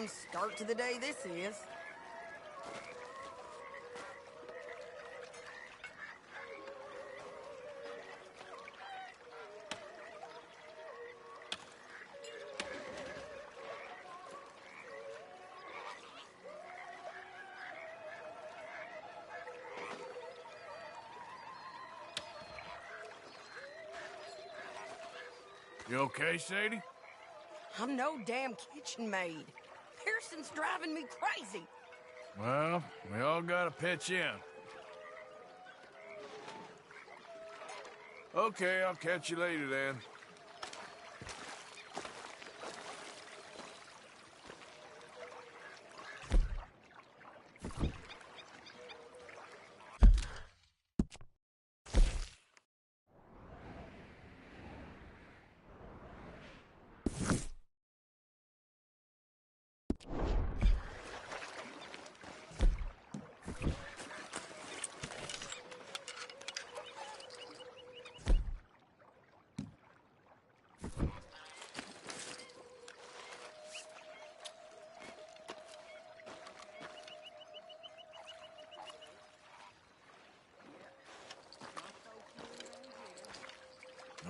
fun start to the day this is. You okay, Sadie? I'm no damn kitchen maid. Pearson's driving me crazy. Well, we all gotta pitch in. Okay, I'll catch you later then.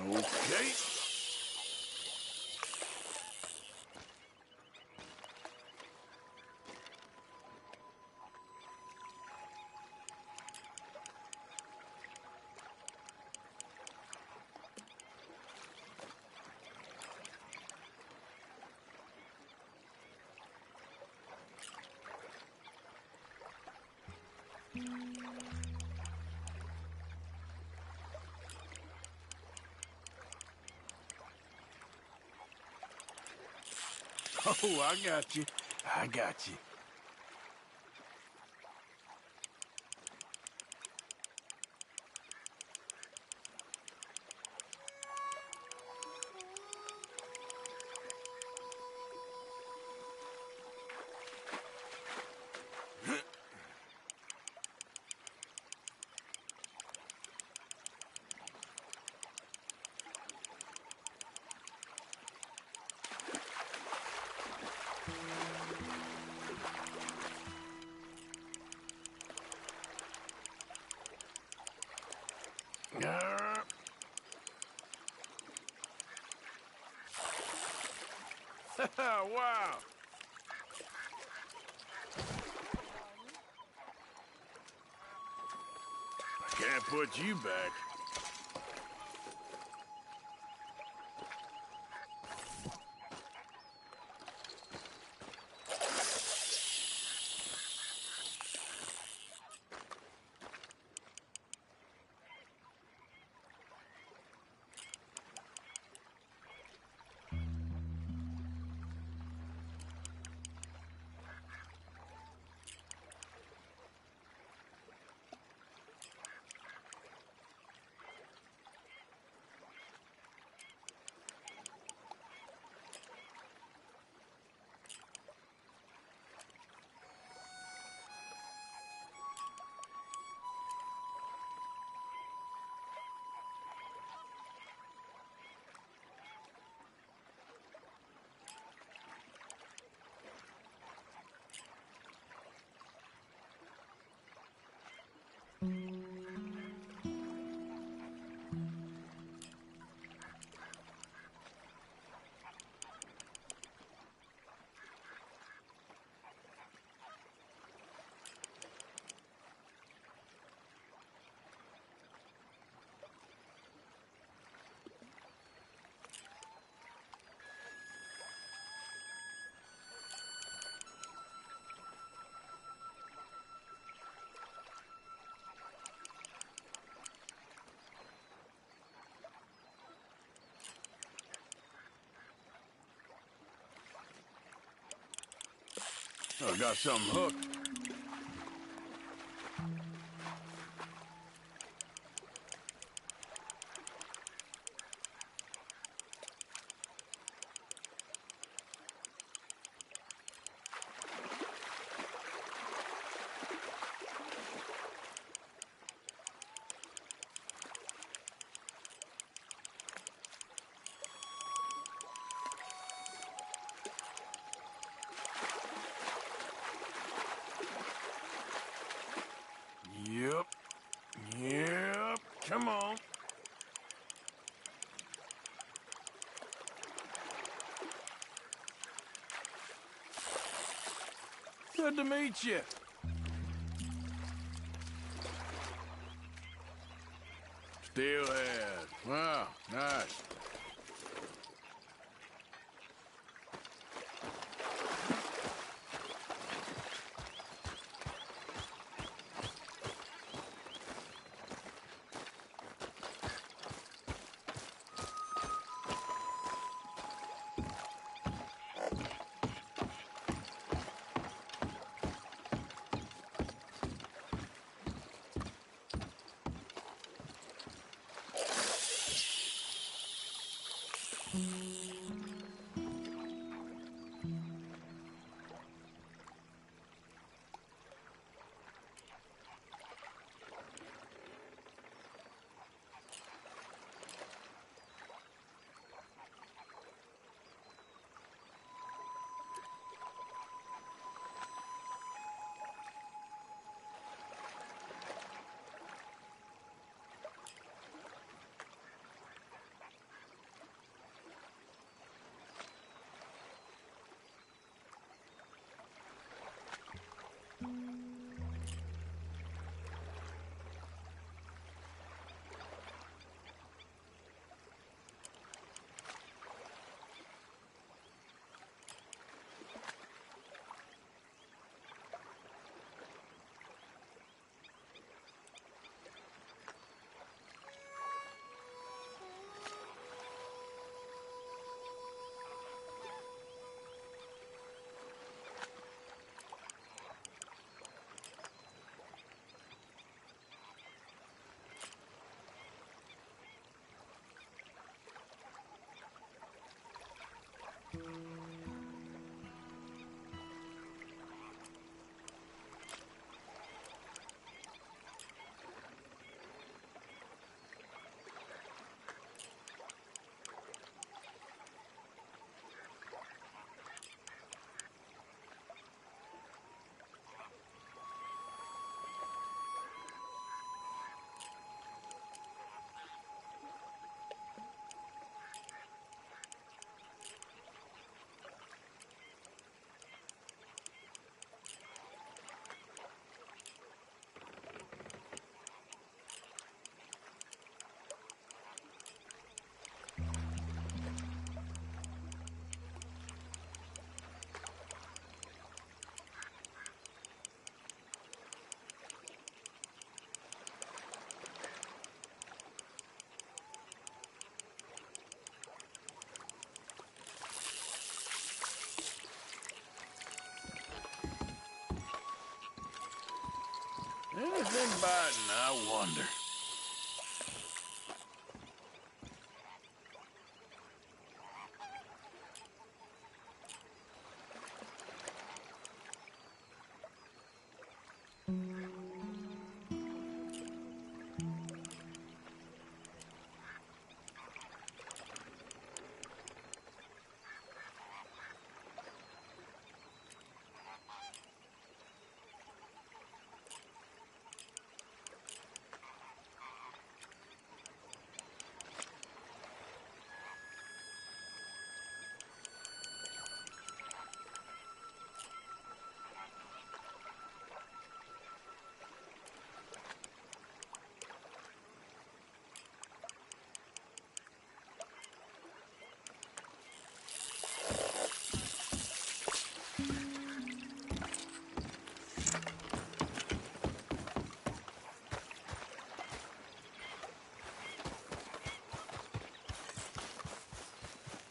Okay. Oh, I got you. I got you. Wow. I can't put you back. I got something hooked. Yep. Yep. Come on. Good to meet you. Steelhead. Wow, nice. Anything biting, I wonder.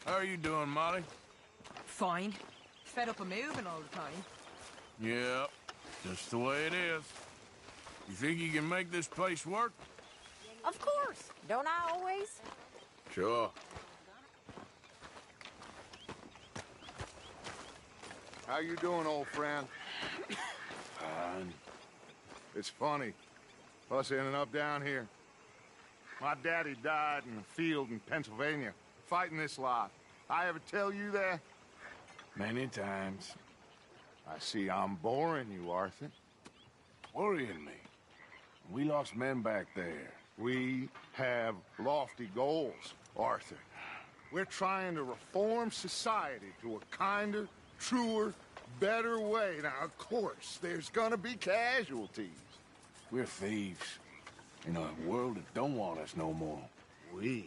How are you doing, Molly? Fine. Fed up of moving all the time. Yep, just the way it is. You think you can make this place work? Of course. Don't I always? Sure. How you doing, old friend? Fine. It's funny, us ending up down here. My daddy died in a field in Pennsylvania, fighting this lot. I ever tell you that? Many times. I see I'm boring you, Arthur. Worrying me. We lost men back there. We have lofty goals, Arthur. We're trying to reform society to a kinder, truer, better way. Now, of course, there's gonna be casualties. We're thieves in a world that don't want us no more. We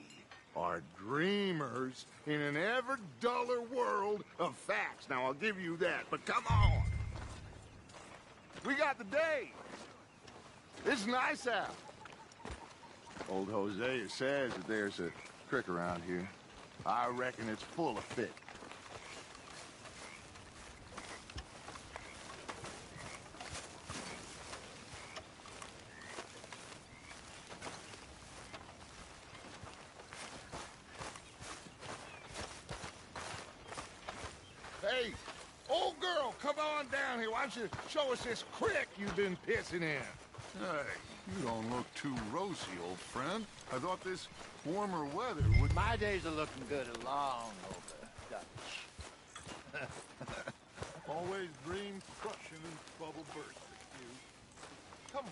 are dreamers in an ever duller world of facts. Now, I'll give you that, but come on. We got the day. It's nice out. Old Hosea says that there's a creek around here. I reckon it's full of fish. Hey, old girl, come on down here. Why don't you show us this creek you've been pissing in? Hey, you don't look too rosy, old friend. I thought this warmer weather would... My days are looking good along over, Dutch. Always dream crushing and bubble bursting, you. Come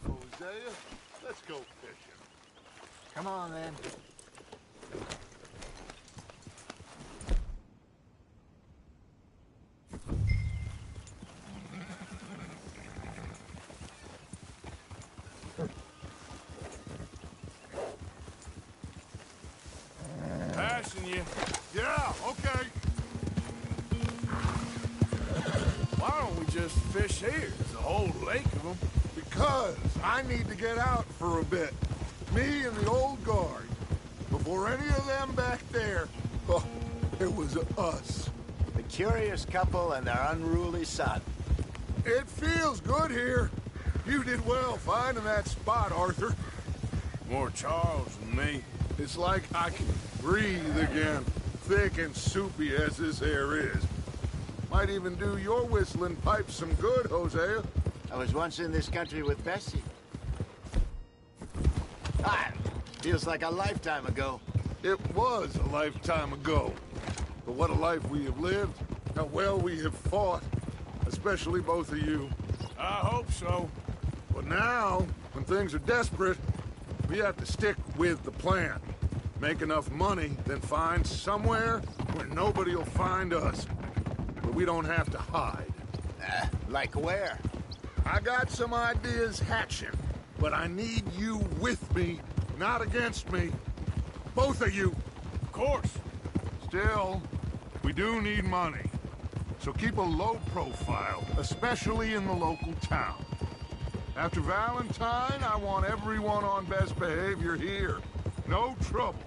on. Hosea, let's go fishing. Come on, then. Passing you. Yeah, okay. Why don't we just fish here? There's a whole lake of them. Because I need to get out for a bit. Me and the old guard. Before any of them back there, oh, it was us. The curious couple and their unruly son. It feels good here. You did well finding that spot, Arthur. More Charles than me. It's like I can breathe again, thick and soupy as this air is. Might even do your whistling pipes some good, Hosea. I was once in this country with Bessie. Feels like a lifetime ago. It was a lifetime ago. But what a life we have lived. How well we have fought. Especially both of you. I hope so. But now, when things are desperate, we have to stick with the plan. Make enough money, then find somewhere where nobody will find us. But we don't have to hide. Like where? I got some ideas hatching, but I need you with me, not against me. Both of you. Of course. Still, we do need money. So keep a low profile, especially in the local town. After Valentine, I want everyone on best behavior here. No trouble.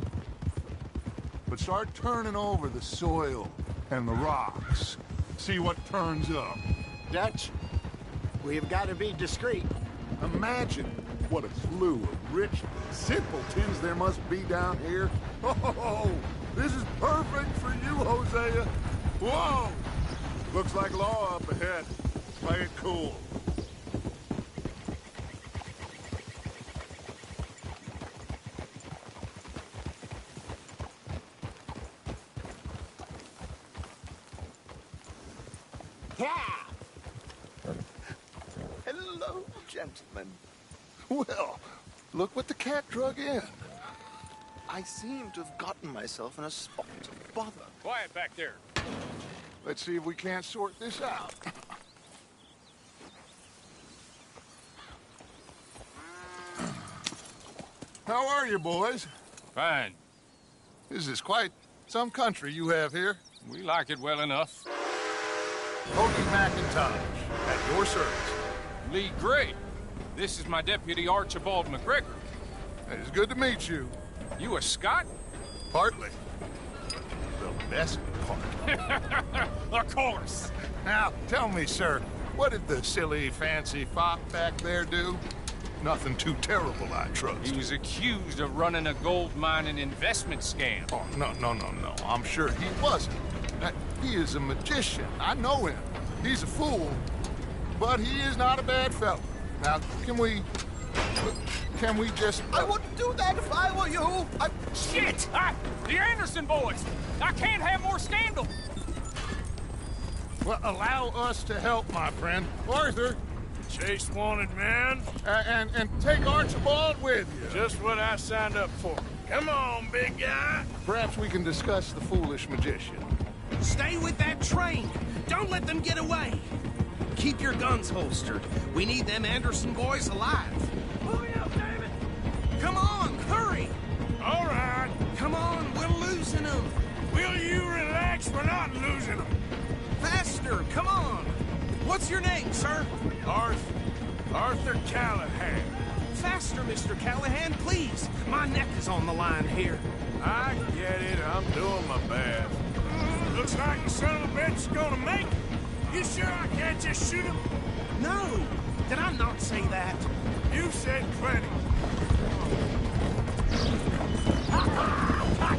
But start turning over the soil and the rocks. See what turns up. Dutch, we've got to be discreet. Imagine what a slew of rich simpletons there must be down here. Oh, this is perfect for you, Hosea. Whoa! Looks like law up ahead. Play it cool. Yeah! Hello, gentlemen. Well, look what the cat drug in. I seem to have gotten myself in a spot of bother. Quiet back there. Let's see if we can't sort this out. How are you, boys? Fine. This is quite some country you have here. We like it well enough. Cody McIntosh, at your service. Lee Gray. This is my deputy Archibald McGregor. It's good to meet you. You a Scot? Partly. The best part. Of course. Now, tell me, sir, what did the silly, fancy fop back there do? Nothing too terrible, I trust. He was accused of running a gold mining investment scam. Oh, no. I'm sure he wasn't. He is a magician. I know him. He's a fool, but he is not a bad fellow. Now, can we just... I wouldn't do that if I were you. Shit! The Anderson boys! I can't have more scandal! Well, allow us to help, my friend. Arthur, Chase wanted man. and take Archibald with you. Just what I signed up for. Come on, big guy. Perhaps we can discuss the foolish magician. Stay with that train. Don't let them get away. Keep your guns holstered. We need them Anderson boys alive. Hurry up, David! Come on, hurry! All right. Come on, we're losing them. Will you relax? We're not losing them. Faster, come on. What's your name, sir? Arthur Callahan. Faster, Mr. Callahan, please. My neck is on the line here. I get it. I'm doing my best. Looks like the son of a bitch is gonna make it. You sure I can't just shoot him? No, did I not say that? You said plenty.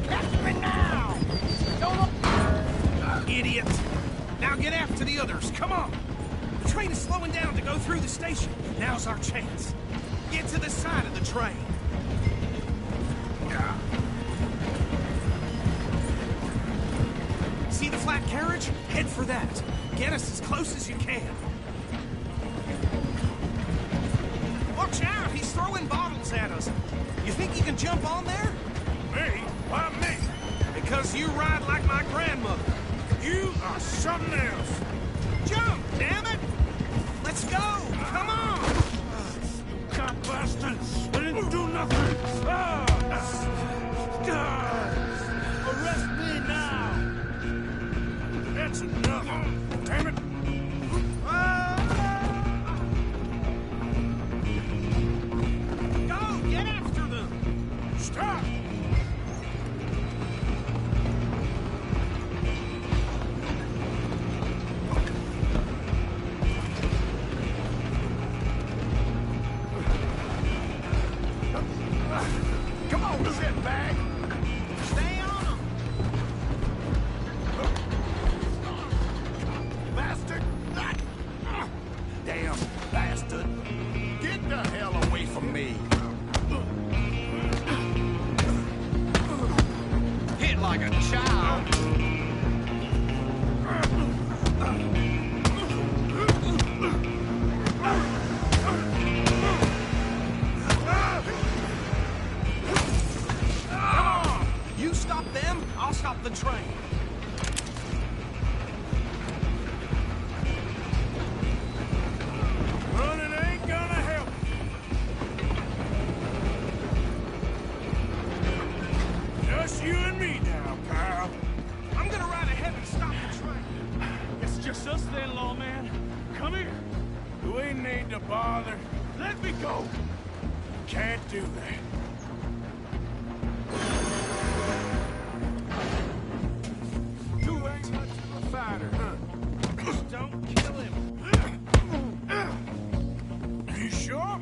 Catch me now! Idiot. Now get after the others, come on. The train is slowing down to go through the station. Now's our chance. Get to the side of the train. See the flat carriage? Head for that. Get us as close as you can. Watch out! He's throwing bottles at us. You think you can jump on there? Me? Why me? Because you ride like my grandmother. You are something else. Jump, damn it! Let's go! Come on! God bastards! I didn't do nothing! Arrest me now! That's enough! Damn it! Go! Get after them! Stop! Come on, sit back. Stay on them! Bastard! Damn bastard! Get the hell away from me! Hit like a child. You stop them, I'll stop the train. Running ain't gonna help. Just you and me now, pal. I'm gonna ride ahead and stop the train. It's just us then, lawman. Come here. Do we need to bother? Let me go. Can't do that. You ain't much of a fighter, huh? Don't kill him. You sure?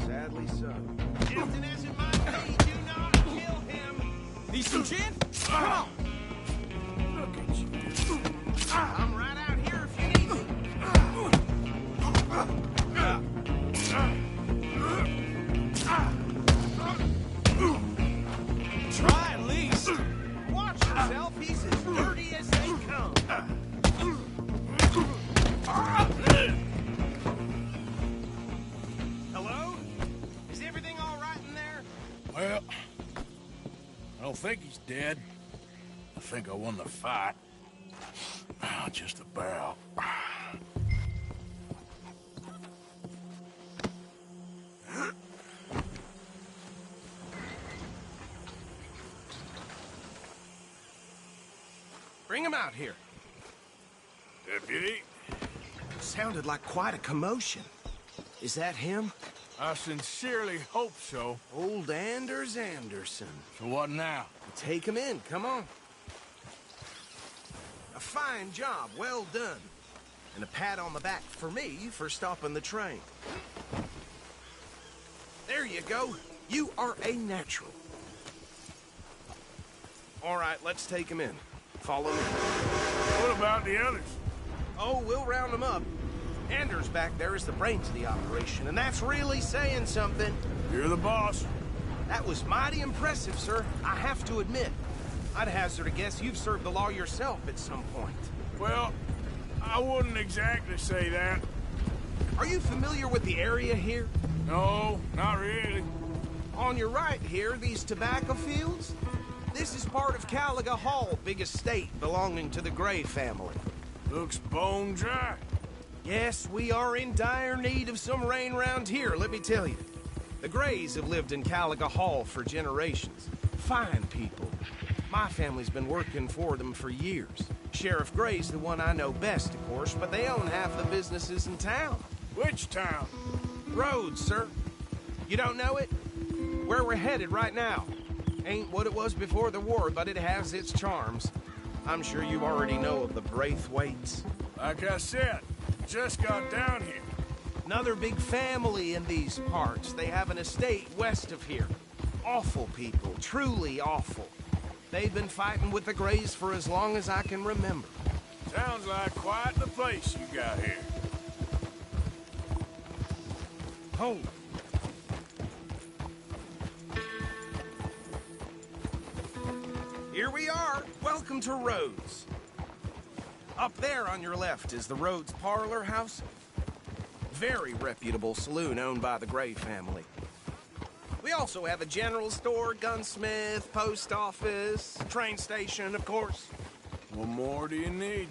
Sadly so. Tempting as it might be, do not kill him. Need some gin? Come on! Look at you. I'm right out here if you need me. Try at least. Watch yourself, he's as dirty as they come. Hello? Is everything all right in there? Well, I don't think he's dead. I think I won the fight. Just about. Bring him out here. Deputy, Sounded like quite a commotion. Is that him? I sincerely hope so. Old Anders Anderson. So what now? Take him in, come on. A fine job, well done. And a pat on the back for me for stopping the train. There you go. You are a natural. All right, let's take him in. Follow me. What about the others? Oh, we'll round them up. Anders back there is the brains of the operation, and that's really saying something. You're the boss. That was mighty impressive, sir. I have to admit. I'd hazard a guess you've served the law yourself at some point. Well, I wouldn't exactly say that. Are you familiar with the area here? No, not really. On your right here, these tobacco fields? This is part of Caliga Hall, big estate belonging to the Gray family. Looks bone dry. Yes, we are in dire need of some rain round here, let me tell you. The Grays have lived in Caliga Hall for generations. Fine people. My family's been working for them for years. Sheriff Gray's the one I know best, of course, but they own half the businesses in town. Which town? Rhodes, sir. You don't know it? Where we're headed right now. Ain't what it was before the war, but it has its charms. I'm sure you already know of the Braithwaites. Like I said, just got down here. Another big family in these parts. They have an estate west of here. Awful people, truly awful. They've been fighting with the Grays for as long as I can remember. Sounds like quite the place you got here. Oh. Here we are. Welcome to Rhodes. Up there on your left is the Rhodes Parlor House. Very reputable saloon owned by the Gray family. We also have a general store, gunsmith, post office, train station, of course. What more do you need?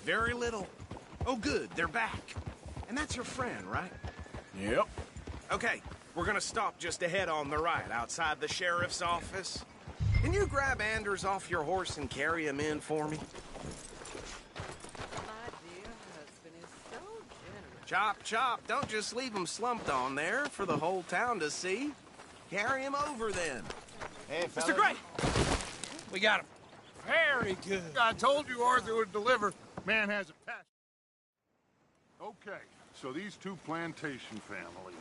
Very little. Oh, good, they're back. And that's your friend, right? Yep. Okay, we're gonna stop just ahead on the right, outside the sheriff's office. Can you grab Anders off your horse and carry him in for me? My dear husband is so generous. Chop, chop. Don't just leave him slumped on there for the whole town to see. Carry him over, then. Hey, Mr. Gray! We got him. Very good. I told you Arthur would deliver. Man has a passion. Okay, so these two plantation families.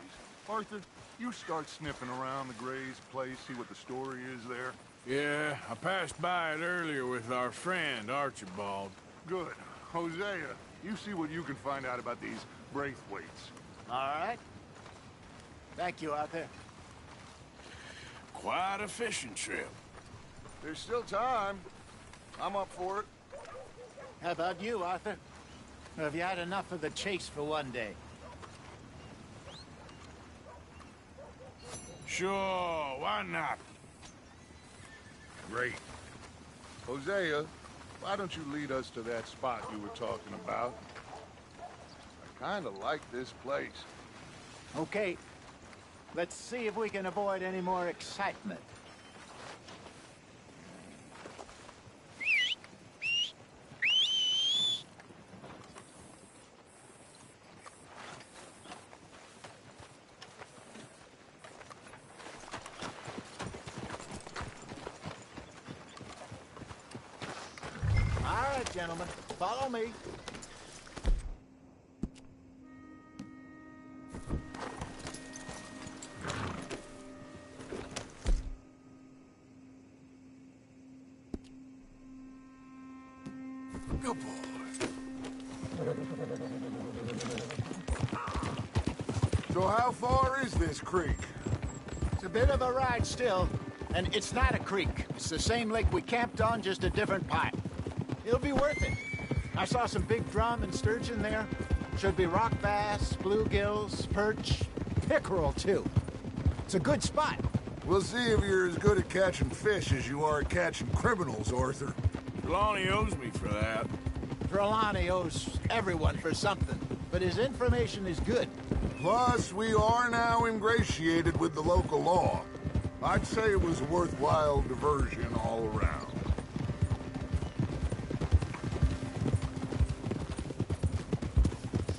Arthur, you start sniffing around the Gray's place, see what the story is there. Yeah, I passed by it earlier with our friend, Archibald. Good. Hosea, you see what you can find out about these Braithwaites. All right. Thank you, Arthur. Quite a fishing trip. There's still time. I'm up for it. How about you, Arthur? Or have you had enough of the chase for one day? Sure, why not? Great. Hosea, why don't you lead us to that spot you were talking about? I kind of like this place. Okay. Let's see if we can avoid any more excitement. All right, gentlemen, follow me. Good boy. So how far is this creek? It's a bit of a ride still, and it's not a creek. It's the same lake we camped on, just a different part. It'll be worth it. I saw some big drum and sturgeon there. Should be rock bass, bluegills, perch, pickerel, too. It's a good spot. We'll see if you're as good at catching fish as you are at catching criminals, Arthur. Trelawney owes me for that. Trelawney owes everyone for something, but his information is good. Plus, we are now ingratiated with the local law. I'd say it was a worthwhile diversion all around.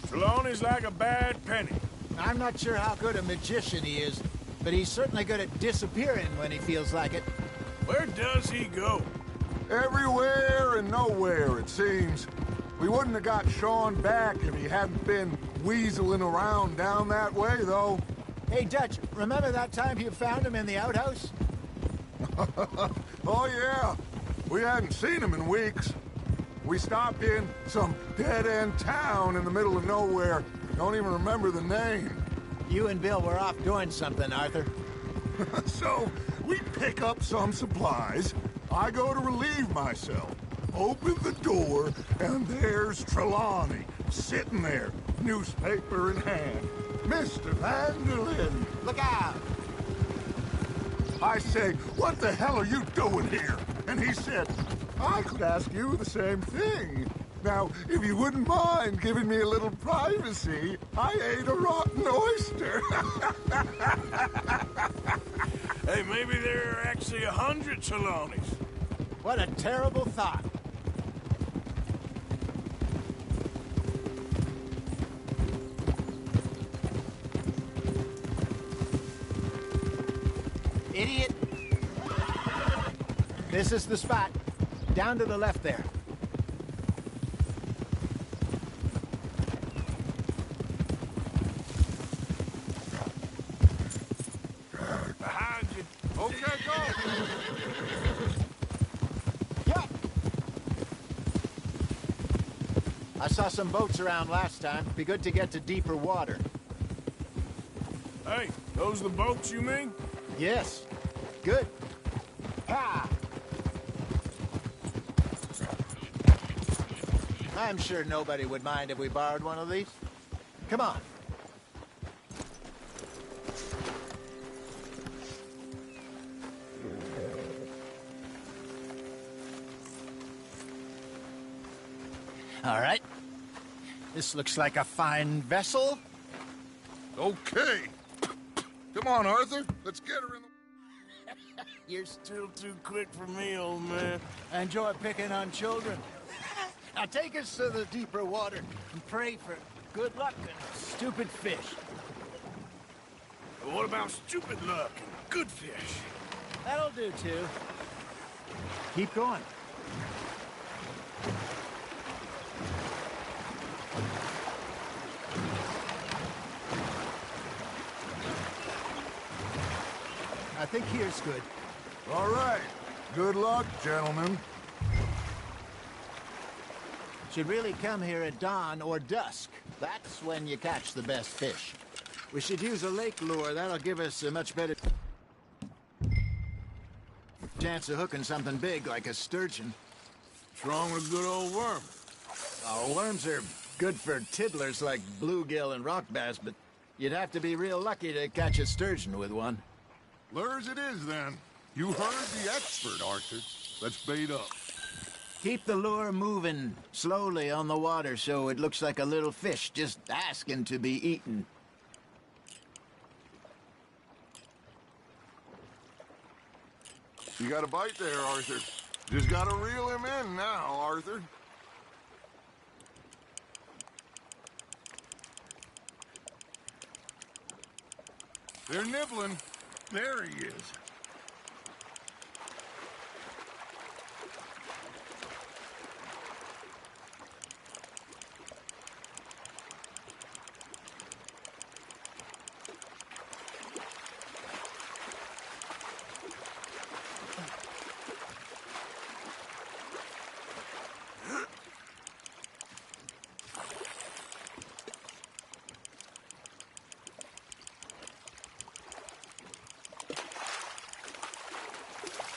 Trelawney's like a bad penny. I'm not sure how good a magician he is, but he's certainly good at disappearing when he feels like it. Where does he go? Everywhere and nowhere, it seems. We wouldn't have got Sean back if he hadn't been weaseling around down that way, though. Hey, Dutch, remember that time you found him in the outhouse? Oh, yeah. We hadn't seen him in weeks. We stopped in some dead-end town in the middle of nowhere. Don't even remember the name. You and Bill were off doing something, Arthur. So, we pick up some supplies. I go to relieve myself. open the door, and there's Trelawney, sitting there, newspaper in hand. Mr. Vanderlyn! Look out! I say, what the hell are you doing here? And he said, I could ask you the same thing. Now, if you wouldn't mind giving me a little privacy, I ate a rotten oyster. Hey, maybe there are actually 100 Trelawneys. What a terrible thought. Idiot! This is the spot. Down to the left there. Behind you. Okay, go. Yup! I saw some boats around last time. Be good to get to deeper water. Hey, those the boats you mean? Yes. Good. Ah! I'm sure nobody would mind if we borrowed one of these. Come on. All right. This looks like a fine vessel. Okay. Come on, Arthur. Let's get her in the... You're still too quick for me, old man. Enjoy picking on children. Now take us to the deeper water and pray for good luck and stupid fish. But what about stupid luck and good fish? That'll do, too. Keep going. I think here's good. All right. Good luck, gentlemen. Should really come here at dawn or dusk. That's when you catch the best fish. We should use a lake lure. That'll give us a much better chance of hooking something big like a sturgeon. What's wrong with a good old worm? Oh, worms are good for tiddlers like bluegill and rock bass, but you'd have to be real lucky to catch a sturgeon with one. Lures it is, then. You heard the expert, Arthur. Let's bait up. Keep the lure moving slowly on the water so it looks like a little fish just asking to be eaten. You got a bite there, Arthur. Just gotta reel him in now, Arthur. They're nibbling. There he is.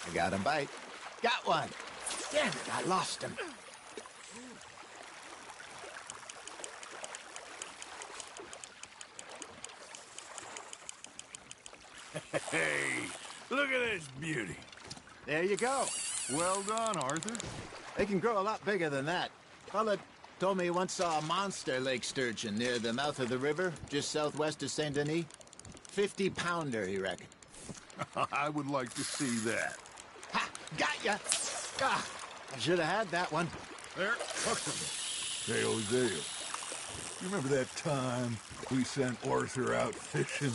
I got a bite. Got one. Damn it, I lost him. Hey, look at this beauty. There you go. Well done, Arthur. They can grow a lot bigger than that. Fella told me he once saw a monster lake sturgeon near the mouth of the river, just southwest of Saint Denis. 50-pounder, he reckoned. I would like to see that. Ha! Got ya! Ah, I should have had that one. There, hooked him. Hey, Hosea, you remember that time we sent Arthur out fishing?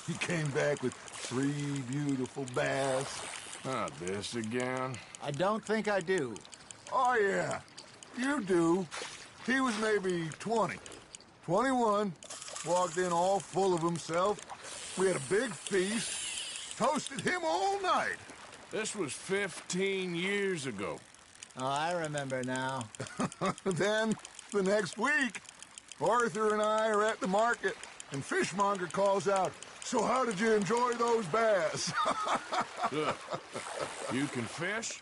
He came back with 3 beautiful bass. Not this again. I don't think I do. Oh, yeah, you do. He was maybe 20. 21, walked in all full of himself. We had a big feast, toasted him all night. This was 15 years ago. Oh, I remember now. Then, the next week, Arthur and I are at the market, and Fishmonger calls out, "So how did you enjoy those bass?" Look, you can fish?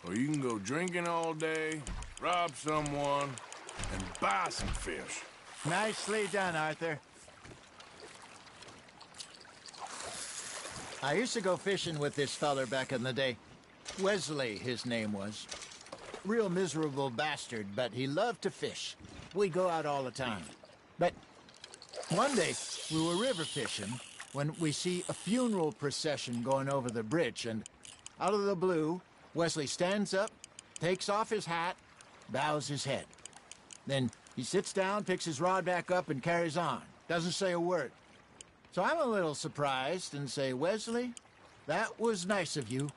or you can go drinking all day, rob someone, and buy some fish. Nicely done, Arthur. I used to go fishing with this feller back in the day. Wesley, his name was. Real miserable bastard, but he loved to fish. We'd go out all the time. But one day, we were river fishing when we see a funeral procession going over the bridge, and out of the blue, Wesley stands up, takes off his hat, bows his head. Then he sits down, picks his rod back up, and carries on. Doesn't say a word. So I'm a little surprised and say, Wesley, that was nice of you.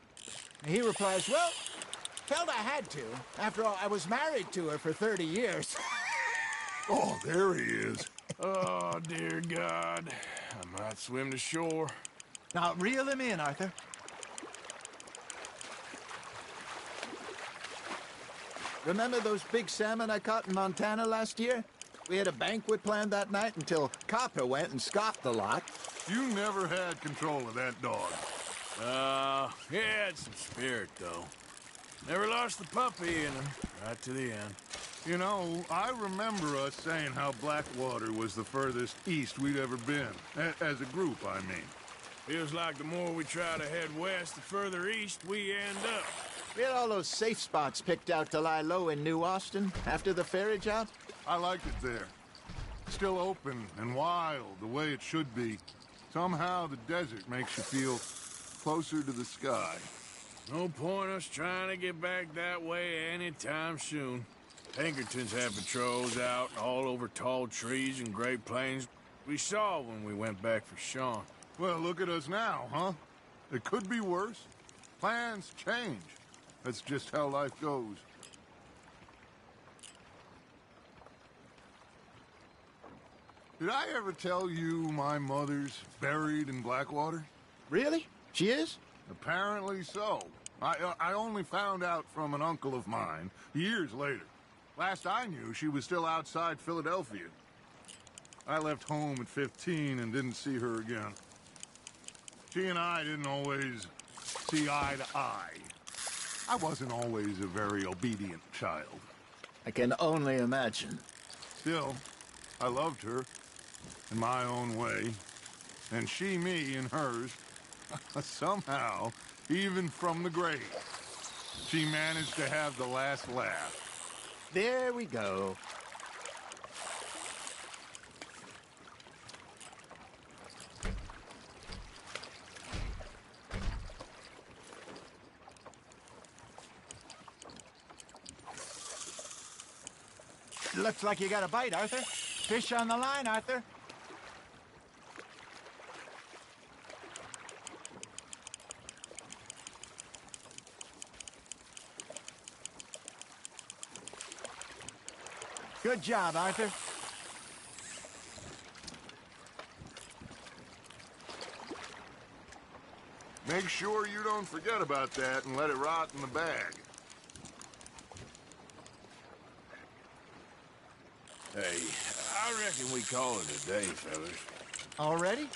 And he replies, well, felt I had to. After all, I was married to her for 30 years. Oh, there he is. Oh, dear God. I might swim to shore. Now, reel him in, Arthur. Remember those big salmon I caught in Montana last year? We had a banquet planned that night until Copper went and scoffed the lot. You never had control of that dog. He had some spirit, though. Never lost the puppy in him, right to the end. You know, I remember us saying how Blackwater was the furthest east we'd ever been. As a group, I mean. Feels like the more we try to head west, the further east we end up. We had all those safe spots picked out to lie low in New Austin after the ferry job. I liked it there. Still open and wild, the way it should be. Somehow the desert makes you feel closer to the sky. No point us trying to get back that way anytime soon. Pinkertons have patrols out all over tall trees and Great Plains. We saw when we went back for Sean. Well, look at us now, huh? It could be worse. Plans change. That's just how life goes. Did I ever tell you my mother's buried in Blackwater? Really? She is? Apparently so. I only found out from an uncle of mine years later. Last I knew, she was still outside Philadelphia. I left home at 15 and didn't see her again. She and I didn't always see eye to eye. I wasn't always a very obedient child. I can only imagine. Still, I loved her in my own way, and she me in hers. Somehow, even from the grave, she managed to have the last laugh. There we go. Looks like you got a bite, Arthur. Fish on the line, Arthur. Good job, Arthur. Make sure you don't forget about that and let it rot in the bag. Hey, I reckon we call it a day, fellas. Already?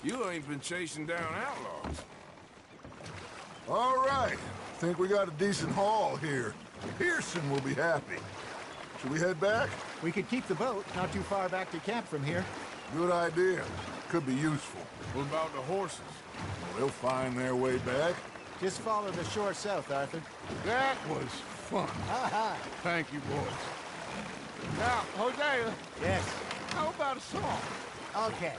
You ain't been chasing down outlaws. All right. Think we got a decent haul here. Pearson will be happy. Should we head back? We could keep the boat not too far back to camp from here. Good idea. Could be useful. What about the horses? They'll find their way back. Just follow the shore south, Arthur. That was fun. Aha! Thank you, boys. Now, Hosea, Yes. how about a song? Okay.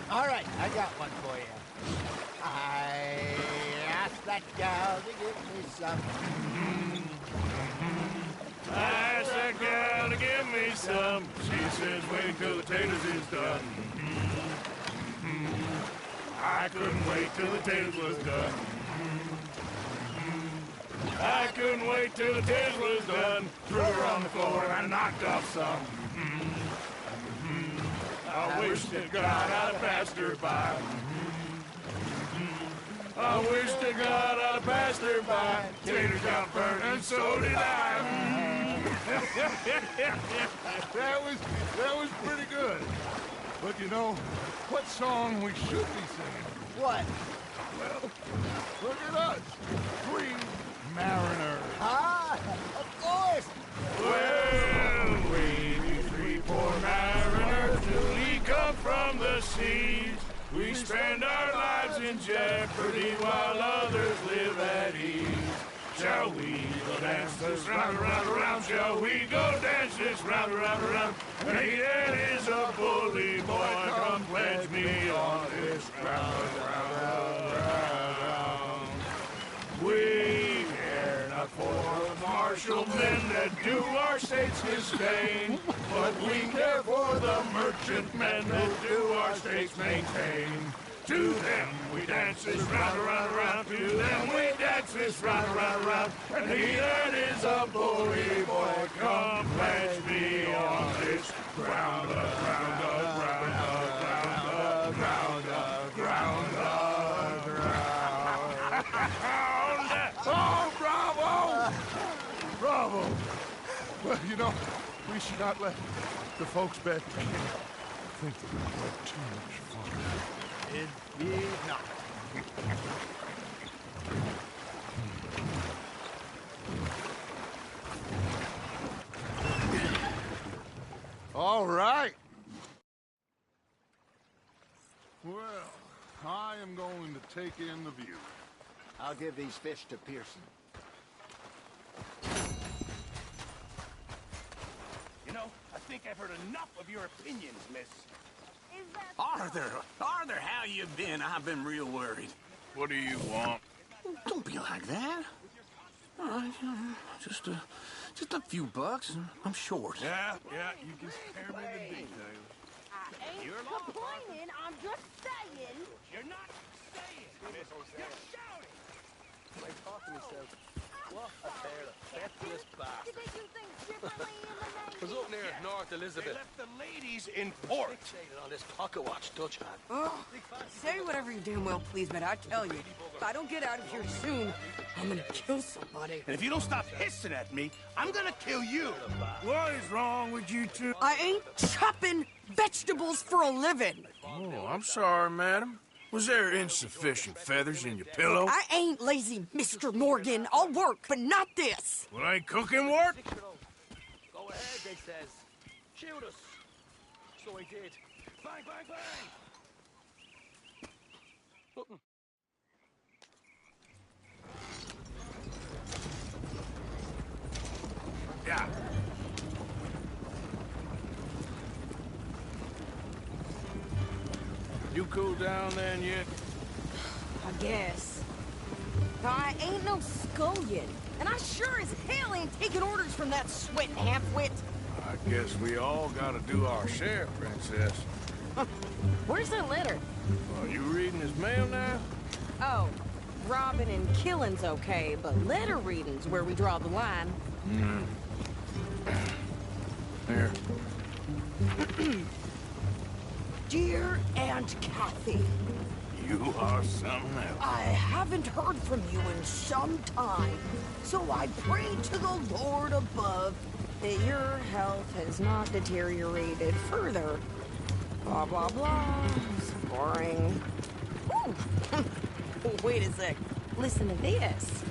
All right, I got one for you. I asked that gal to give me some. I asked that gal to give me some. She says wait till the taters is done. I couldn't wait till the taters was done. I couldn't wait till the taters was done. Threw her on the floor and I knocked off some. I wish to God I'd have passed her by. I wish to God I'd have passed her by. Taters got burned and so did I. That was pretty good. But you know, what song we should be singing? What? Well, look at us. We mariners. Ah, of course. Well, we three poor mariners newly come from the seas. We spend our lives in jeopardy while others live at ease. Shall we go dance this round, around, around? Shall we go dance this round, around, around? Hey, that is a bully boy. Come pledge me on this round, round, round. We care not for the martial men that do our state's disdain, but we care for the merchant men that do our state's maintain. To them we dance this round, around, around. To them we dance this round, around, around. And he that is a bully boy, come pledge me on this ground, ground, ground, ground, ground, ground, ground. Oh, bravo! Bravo! Well, you know, we should not let the folks back think that we had too much fun. It did not. All right. Well, I am going to take in the view. I'll give these fish to Pearson. You know, I think I've heard enough of your opinions, miss. Arthur, how you been? I've been real worried. What do you want? Don't be like that. All right, just a few bucks, and I'm short. Yeah, you can spare me the details. I ain't complaining, I'm just saying. You're not saying, miss. You're shouting. Did they do things differently in the 90s? Was up near North They Elizabeth. left the ladies in port. Fixated on this pocket watch Dutch had. Oh, say whatever you damn well please, but I tell you, if I don't get out of here soon, I'm gonna kill somebody. And if you don't stop hissing at me, I'm gonna kill you. What is wrong with you two? I ain't chopping vegetables for a living. Oh, I'm sorry, madam. Was there insufficient feathers in your pillow? I ain't lazy, Mr. Morgan. I'll work, but not this. Well, ain't cooking work? Go ahead, they says. Shoot us. So he did. Bang, bang, bang. Nothing. Yeah. You cool down then yet? I guess. Now, I ain't no scullion, and I sure as hell ain't taking orders from that sweating half-wit. I guess we all gotta do our share, Princess. Where's that letter? Are you reading his mail now? Oh, robbing and killing's okay, but letter reading's where we draw the line. Here. Dear Aunt Kathy, You are something else. I haven't heard from you in some time, so I pray to the Lord above that your health has not deteriorated further. Blah, blah, blah. It's boring. Ooh. Wait a sec. Listen to this.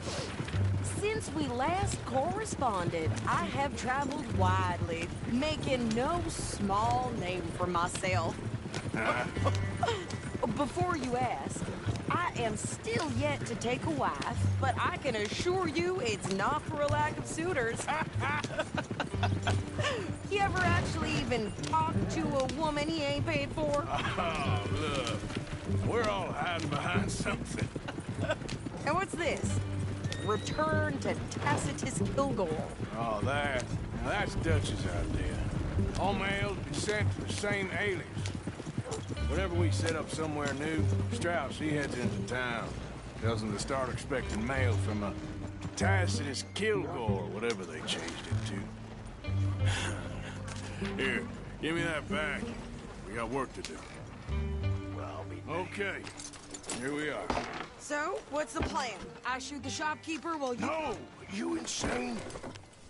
Since we last corresponded, I have traveled widely, making no small name for myself. Before you ask, I am still yet to take a wife, but I can assure you it's not for a lack of suitors. You ever actually even talk to a woman he ain't paid for? Oh, look. We're all hiding behind something. And what's this? Return to Tacitus Kilgore. Oh, that. Now that's Dutch's idea. All mail be sent to the same alias. Whenever we set up somewhere new, Strauss, he heads into town. Tells them to start expecting mail from a Tacitus Kilgore, whatever they changed it to. Here, give me that back. We got work to do. Okay, here we are. So, what's the plan? I shoot the shopkeeper while you... No! You insane?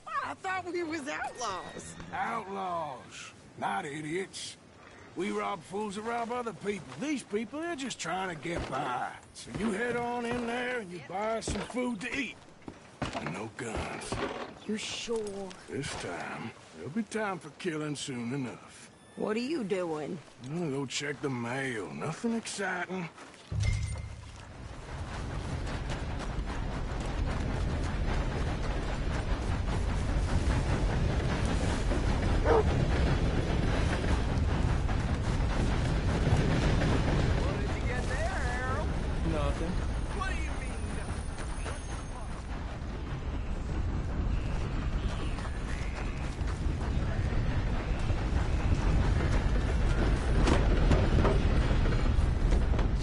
I thought we was outlaws. Outlaws, not idiots. We rob fools that rob other people. These people, they're just trying to get by. So you head on in there and you buy some food to eat. And no guns. You sure? This time, there'll be time for killing soon enough. What are you doing? I'm gonna go check the mail. Nothing exciting. What did you get there, Harold? Nothing. What do you mean?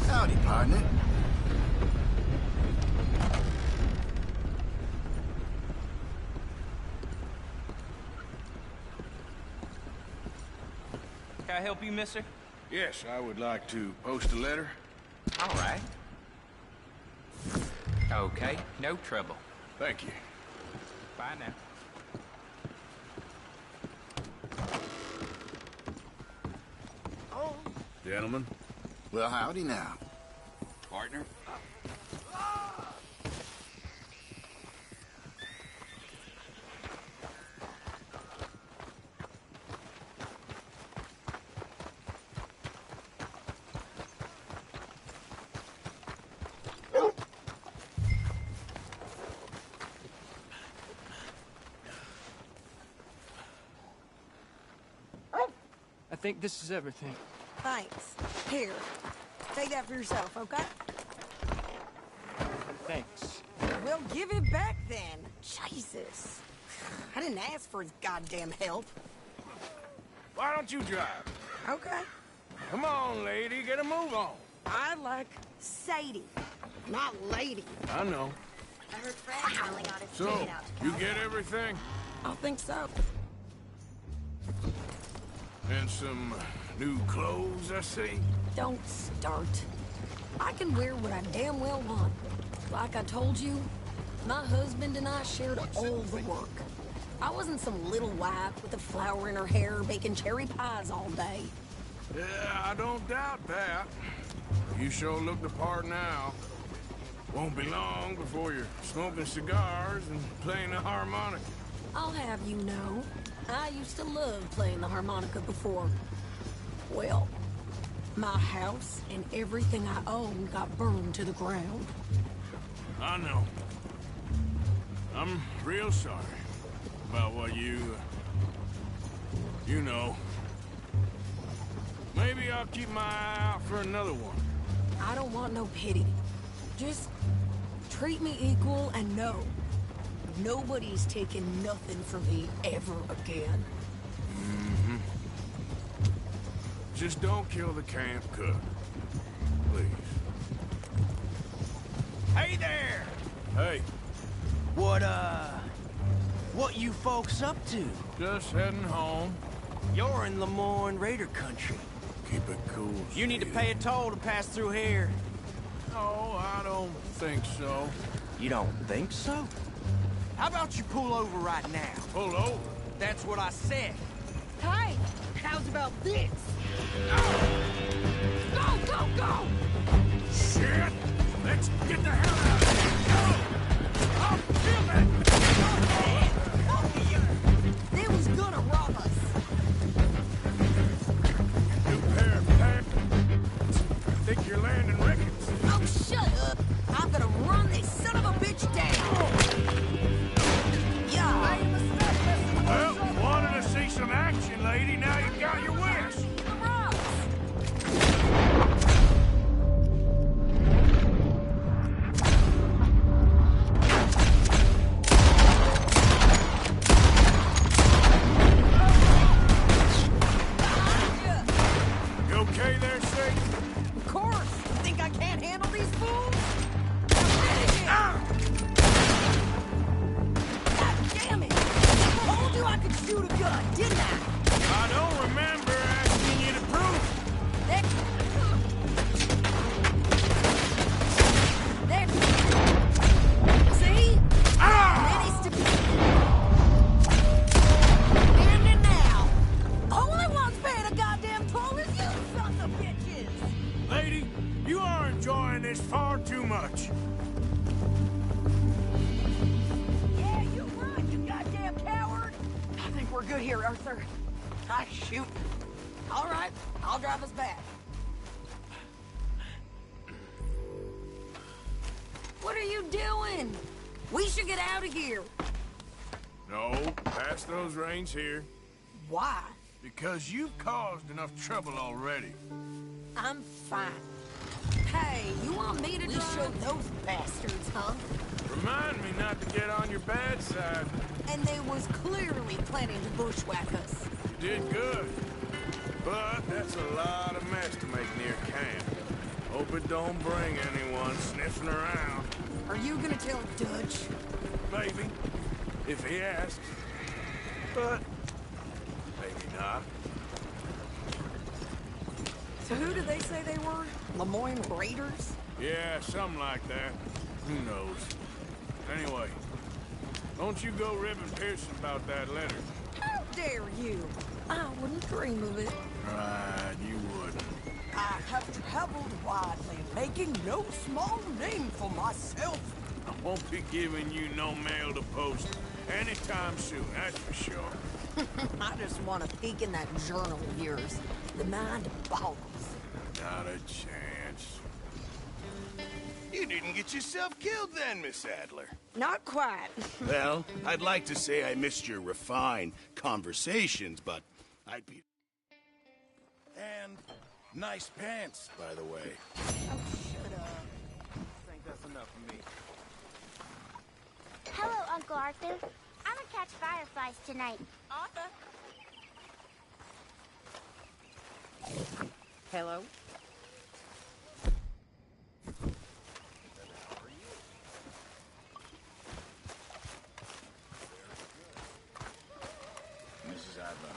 Howdy, partner. Can I help you, mister? Yes, I would like to post a letter. All right. Okay, no trouble. Thank you. Bye now. Gentlemen. Well, howdy now. Partner? I think this is everything. Thanks. Here, take that for yourself, okay? Thanks. Well, give it back then. Jesus. I didn't ask for his goddamn help. Why don't you drive? Okay. Come on, lady, get a move on. I like Sadie, not lady. I know. I heard Fred's finally got his So, ticket out to you get everything? I think so. And some new clothes, I see? Don't start. I can wear what I damn well want. Like I told you, my husband and I shared all the work. I wasn't some little wife with a flower in her hair baking cherry pies all day. Yeah, I don't doubt that. You sure look the part now. Won't be long before you're smoking cigars and playing the harmonica. I'll have you know, I used to love playing the harmonica before. Well, my house and everything I owned got burned to the ground. I know. I'm real sorry about what you know. Maybe I'll keep my eye out for another one. I don't want no pity. Just treat me equal and know nobody's taking nothing from me ever again. Mm-hmm. Just don't kill the camp cook. Please. Hey there! Hey, What you folks up to? just heading home. You're in Lemoyne Raider country. Keep it cool. You need to Steely. pay a toll to pass through here. No, I don't think so. You don't think so? How about you pull over right now? Pull over. That's what I said. Hey, how's about this? Go, go, go! Shit! Let's get the hell out of here! Go! I'll kill it! They was gonna rob us. New pair of pants. I think you're landing Ricketts. Oh, shut up. I'm gonna run this son of a bitch down. Yeah. Well, wanted to see some action, lady. Now you got your wish. The rocks. is far too much. Yeah, you run, you goddamn coward! I think we're good here, Arthur. Ah, shoot. All right, I'll drive us back. What are you doing? We should get out of here. No, pass those reins here. Why? Because you've caused enough trouble already. I'm fine. Hey, you want me to show those bastards, huh? Remind me not to get on your bad side. And they was clearly planning to bushwhack us. You did good. But that's a lot of mess to make near camp. Hope it don't bring anyone sniffing around. Are you gonna tell Dutch? Maybe, if he asks. But maybe not. So who did they say they were? Lemoyne Raiders? Yeah, something like that. Who knows? Anyway, don't you go ribbing Pearson about that letter. How dare you? I wouldn't dream of it. Right, you wouldn't. I have traveled widely, making no small name for myself. I won't be giving you no mail to post anytime soon, that's for sure. I just want to peek in that journal of yours. The mind boggles. Not a chance. You didn't get yourself killed then, Miss Adler. Not quite. Well, I'd like to say I missed your refined conversations, but I'd be... And nice pants, by the way. Oh, shut up. I think that's enough for me. Hello, Uncle Arthur. I'm gonna catch fireflies tonight. Arthur? Hello? Mrs. Adler.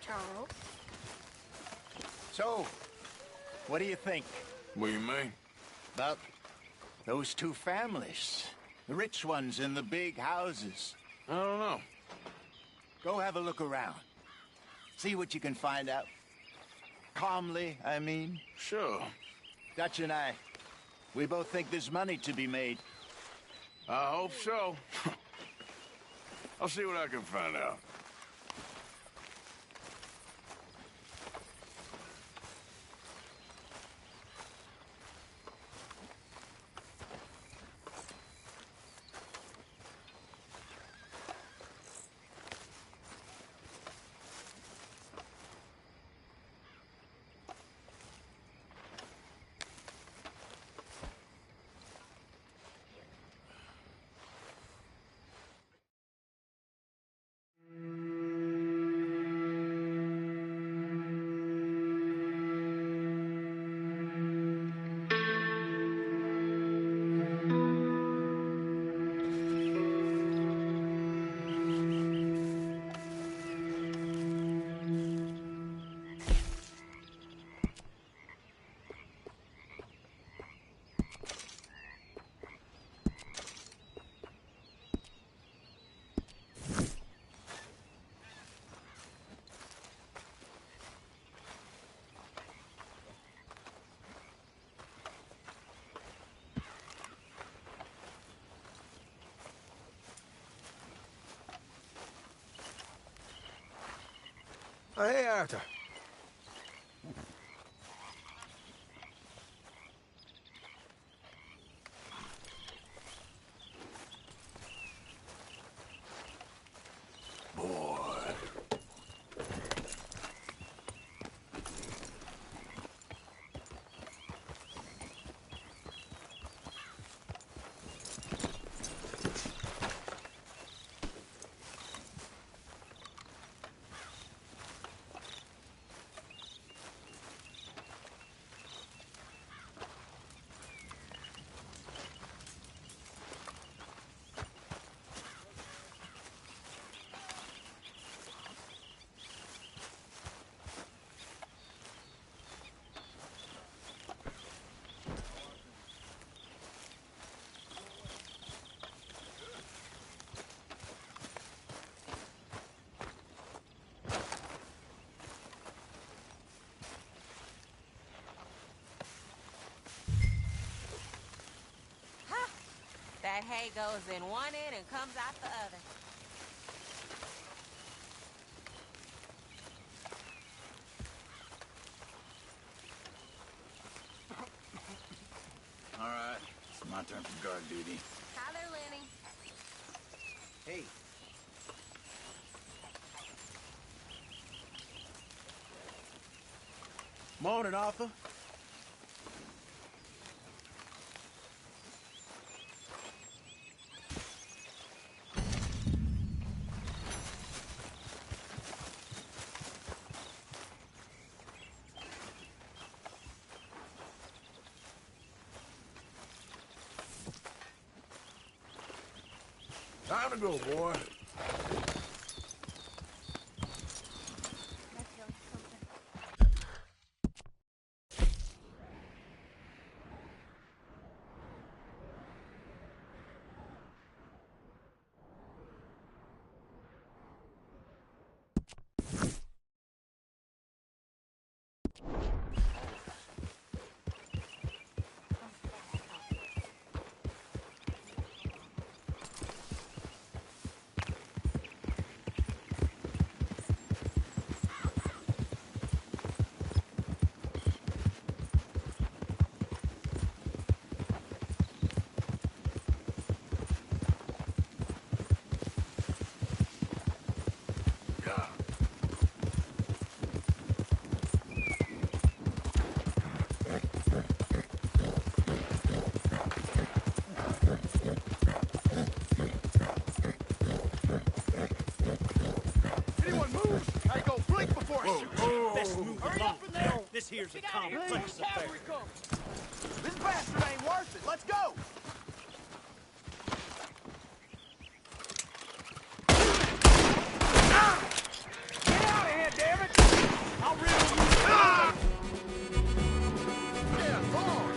Charles? So, what do you think What do you mean? about those two families? The rich ones in the big houses. I don't know. Go have a look around. See what you can find out. Calmly, I mean. Sure. Dutch and I, we both think there's money to be made. I hope so. I'll see what I can find out. Oh, hey, Arthur. hay goes in one end and comes out the other. All right, it's my turn for guard duty. Hi there, Lenny. Hey. Morning, Arthur. Time to go, boy. This here's a complex affair. This bastard ain't worth it. Let's go! Get out of here, damn it! I'll riddle you. Yeah, come on.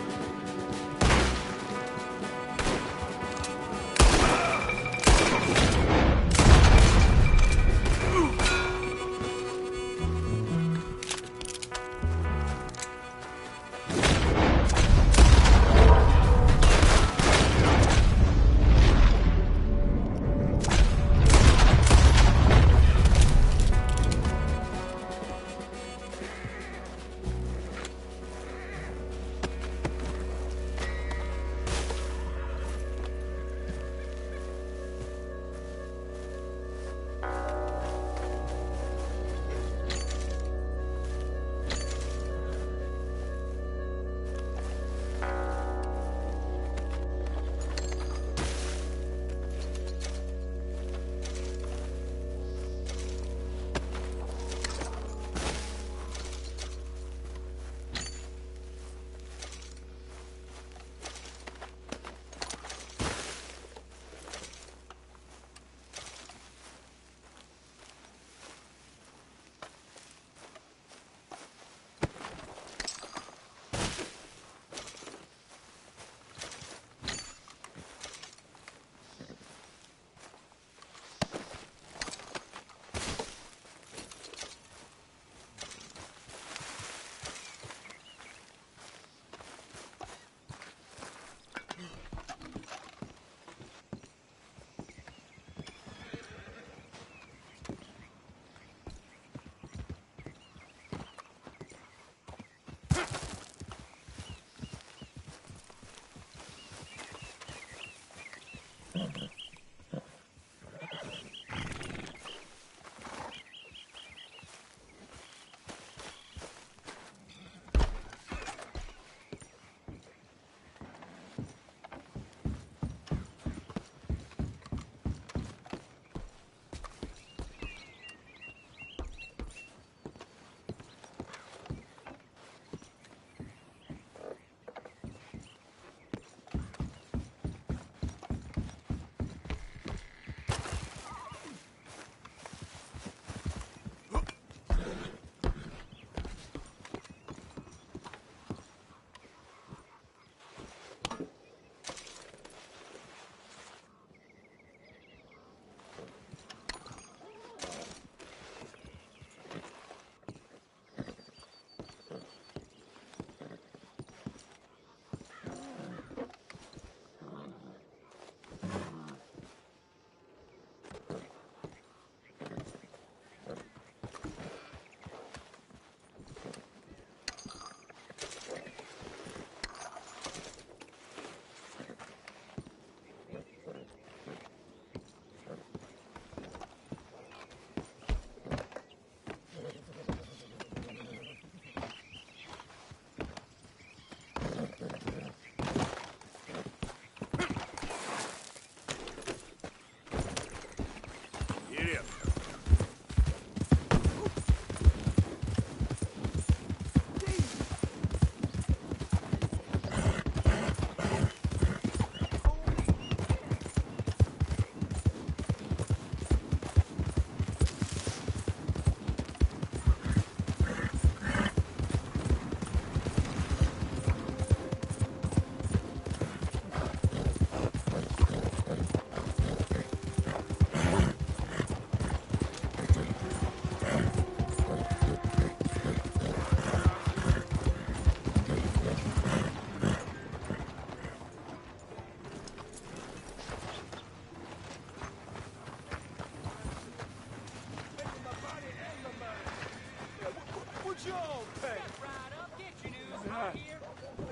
Joe, Peg.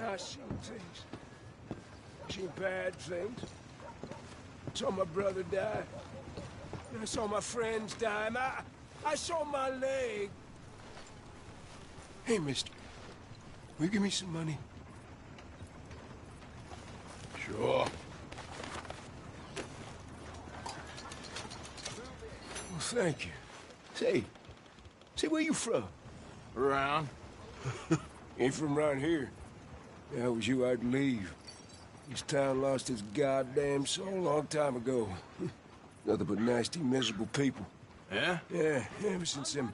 I seen things. Seen bad things. Saw my brother die. I saw my friends die. And I saw my leg. Hey, mister. Will you give me some money? Sure. Well, thank you. Say, where you from? Around. Ain't from around here. If I was you, I'd leave. This town lost its goddamn soul a long time ago. Nothing but nasty, miserable people. Yeah? Yeah, ever since them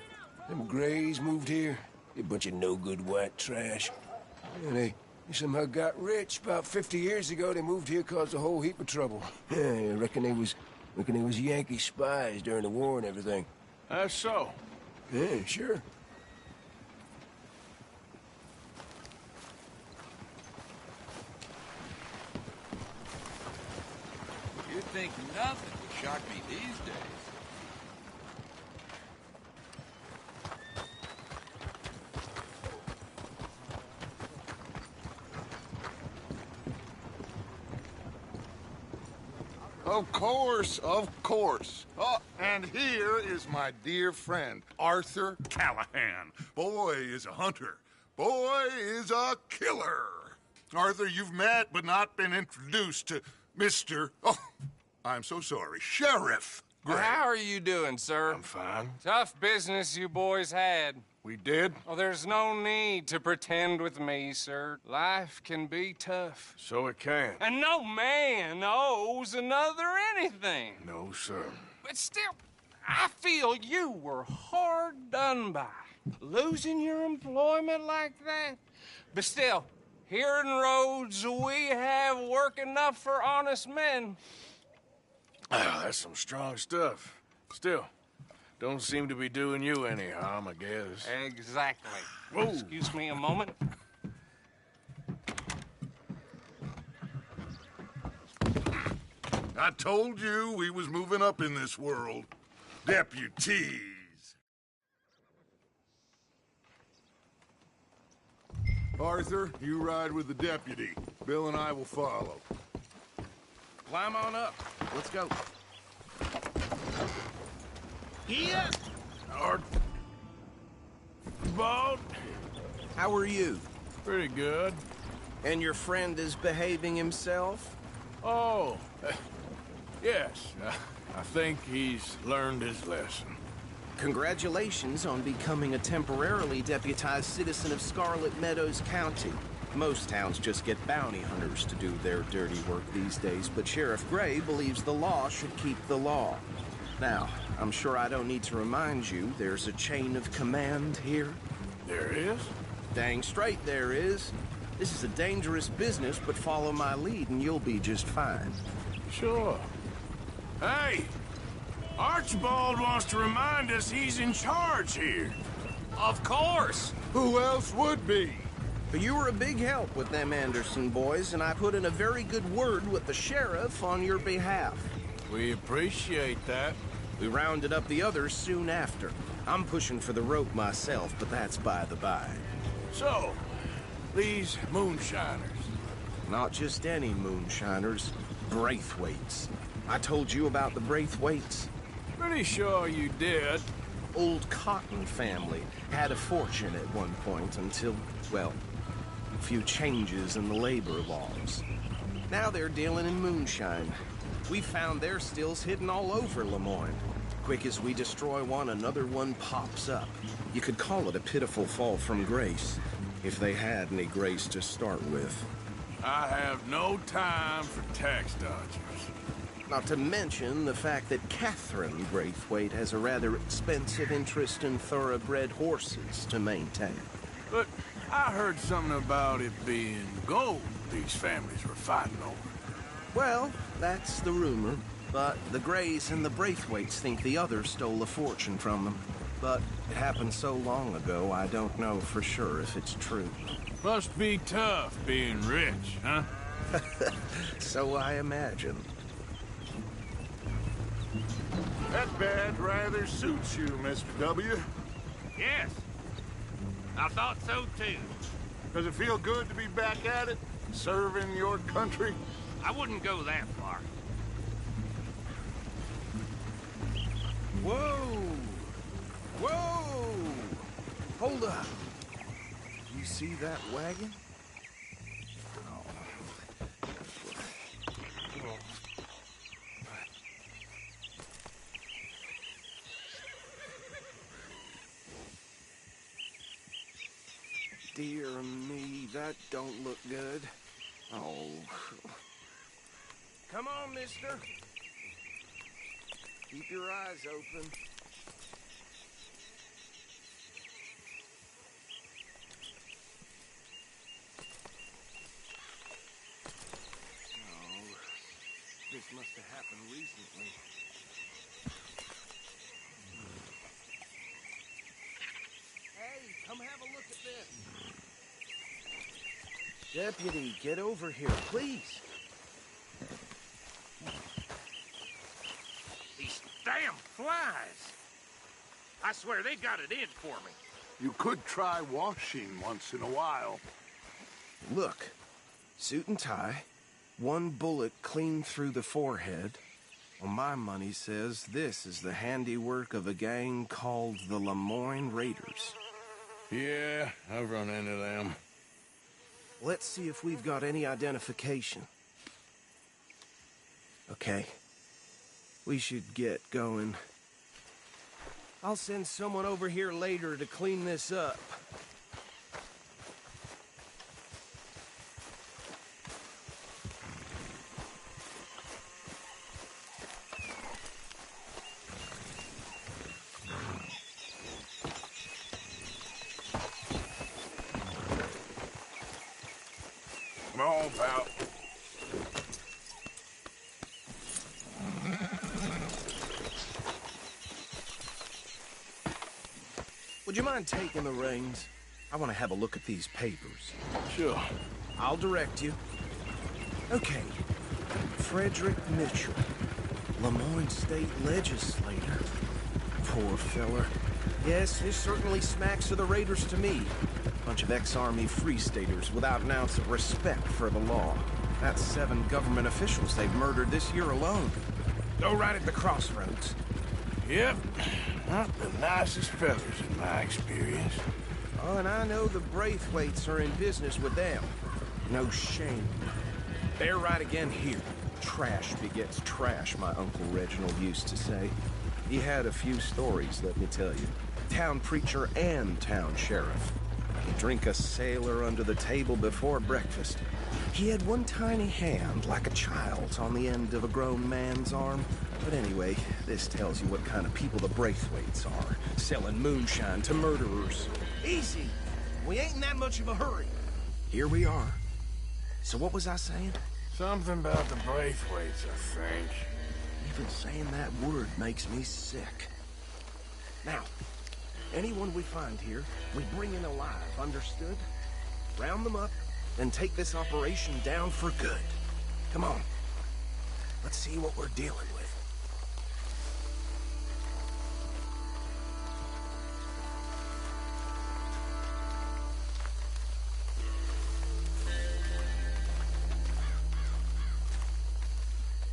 Grays moved here. They're a bunch of no-good white trash. Yeah, they somehow got rich. About 50 years ago, they moved here, caused a whole heap of trouble. Yeah, I reckon they was Yankee spies during the war and everything. That's so. Yeah, sure. You'd think nothing would shock me these days. Of course, of course. Oh, and here is my dear friend, Arthur Callahan. Boy is a hunter. Boy is a killer. Arthur, you've met but not been introduced to Mr. Oh, I'm so sorry. Sheriff Gray. How are you doing, sir? I'm fine. Tough business you boys had. We did? Oh, there's no need to pretend with me, sir. Life can be tough. So it can. And no man owes another anything. No, sir. But still, I feel you were hard done by. Losing your employment like that. But still, here in Rhodes, we have work enough for honest men. Ah, that's some strong stuff. Still, don't seem to be doing you any harm, I guess. Exactly. Whoa. Excuse me a moment. I told you we was moving up in this world. Deputies. Arthur, you ride with the deputy. Bill and I will follow. Climb on up. Let's go. Here! Bald? How are you? Pretty good. And your friend is behaving himself? Oh, yes. I think he's learned his lesson. Congratulations on becoming a temporarily deputized citizen of Scarlet Meadows County. Most towns just get bounty hunters to do their dirty work these days, but Sheriff Gray believes the law should keep the law. Now, I'm sure I don't need to remind you, there's a chain of command here. There is? Dang straight there is. This is a dangerous business, but follow my lead and you'll be just fine. Sure. Hey! Archibald wants to remind us he's in charge here. Of course! Who else would be? But you were a big help with them Anderson boys, and I put in a very good word with the sheriff on your behalf. We appreciate that. We rounded up the others soon after. I'm pushing for the rope myself, but that's by the by. So, these moonshiners. Not just any moonshiners, Braithwaites. I told you about the Braithwaites? Pretty sure you did. Old Cotton family had a fortune at one point until, well, a few changes in the labor laws. Now they're dealing in moonshine. We found their stills hidden all over Lemoyne. Quick as we destroy one, another one pops up. You could call it a pitiful fall from grace, if they had any grace to start with. I have no time for tax dodgers. Not to mention the fact that Catherine Braithwaite has a rather expensive interest in thoroughbred horses to maintain. But I heard something about it being gold these families were fighting over. Well, that's the rumor. But the Grays and the Braithwaites think the others stole a fortune from them. But it happened so long ago, I don't know for sure if it's true. Must be tough being rich, huh? So I imagine. That badge rather suits you, Mr. W. Yes. I thought so too. Does it feel good to be back at it? Serving your country? I wouldn't go that far. Whoa! Whoa! Hold up. You see that wagon? Dear me, that don't look good. Oh. Come on, mister. Keep your eyes open. Oh, this must have happened recently. Hey, come have a look at this. Deputy, get over here, please. These damn flies. I swear they got it in for me. You could try washing once in a while. Look, suit and tie, one bullet clean through the forehead. Well, my money says this is the handiwork of a gang called the Lemoyne Raiders. Yeah, I've run into them. Let's see if we've got any identification. Okay. We should get going. I'll send someone over here later to clean this up. Come on, pal. Would you mind taking the reins? I want to have a look at these papers. Sure. I'll direct you. Okay. Frederick Mitchell, Lemoyne State Legislator. Poor feller. Yes, this certainly smacks of the Raiders to me. Bunch of ex-Army Free Staters without an ounce of respect for the law. That's 7 government officials they've murdered this year alone. Go right at the crossroads. Yep. Not the nicest fellas in my experience. Oh, and I know the Braithwaites are in business with them. No shame. They're right again here. Trash begets trash, my Uncle Reginald used to say. He had a few stories, let me tell you. Town preacher and town sheriff. He'd drink a sailor under the table before breakfast. He had one tiny hand, like a child's, on the end of a grown man's arm. But anyway, this tells you what kind of people the Braithwaites are. Selling moonshine to murderers. Easy! We ain't in that much of a hurry. Here we are. So what was I saying? Something about the Braithwaites, I think. Even saying that word makes me sick. Now, anyone we find here, we bring in alive, understood? Round them up, then take this operation down for good. Come on. Let's see what we're dealing with.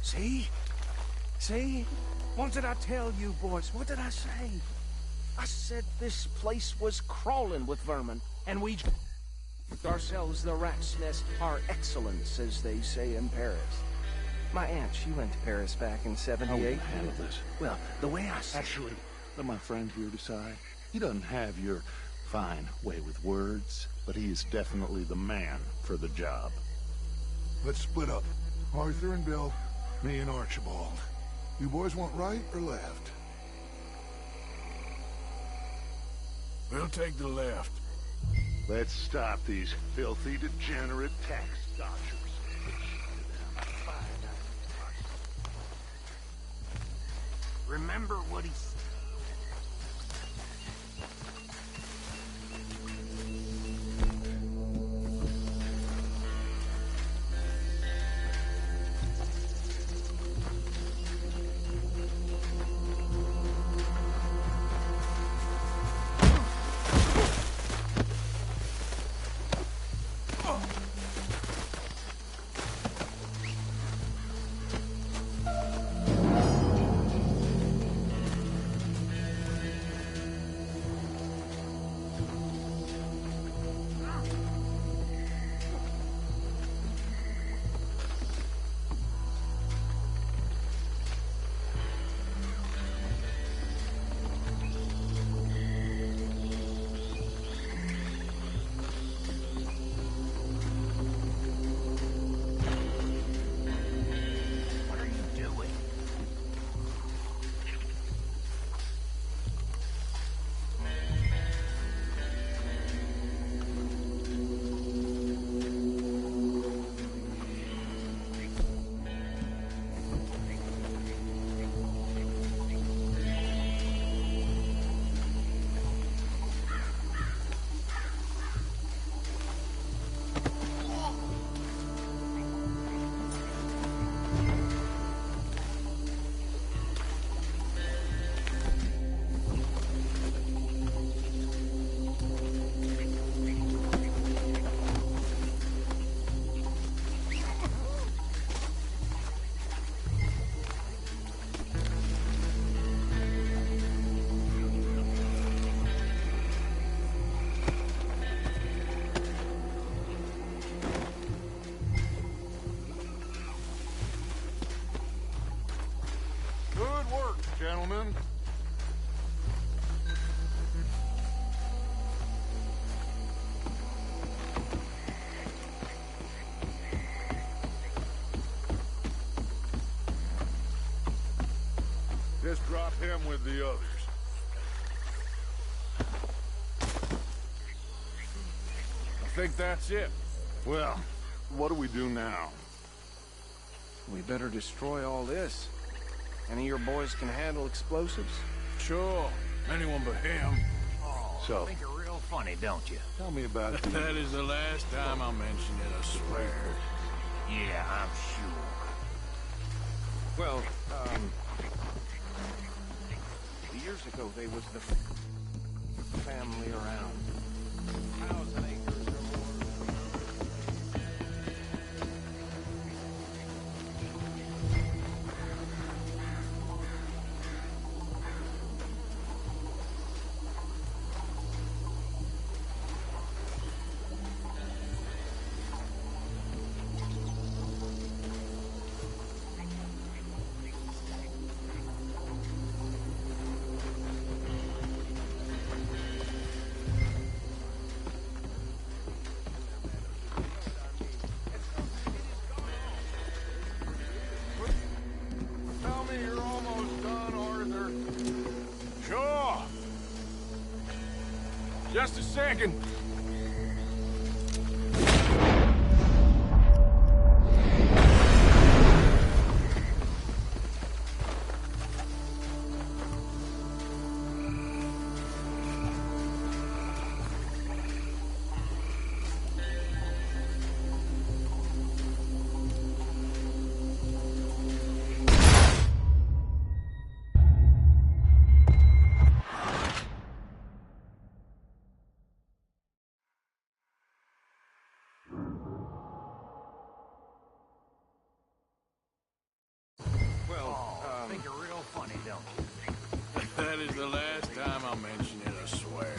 See? See? What did I tell you, boys? What did I say? I said this place was crawling with vermin, and we ourselves the rat's nest par excellence, as they say in Paris. My aunt, she went to Paris back in '78. How will you handle this? Well, the way I see Actually, let my friend here decide. He doesn't have your fine way with words, but he is definitely the man for the job. Let's split up. Arthur and Bill, me and Archibald. You boys want right or left? We'll take the left. Let's stop these filthy, degenerate tax dodgers. Remember what he said. drop him with the others. I think that's it. Well, what do we do now? We better destroy all this. Any of your boys can handle explosives? Sure. Anyone but him. So, Think you're real funny, don't you? tell me about the... That is the last time I mention it, I swear. Yeah, I'm sure. Well, years ago, they was the family around. 1,000 acres or more. Tell me you're almost done, Arthur. Sure. Just a second. Think you're real funny, don't you? That is the last time I'll mention it, I swear.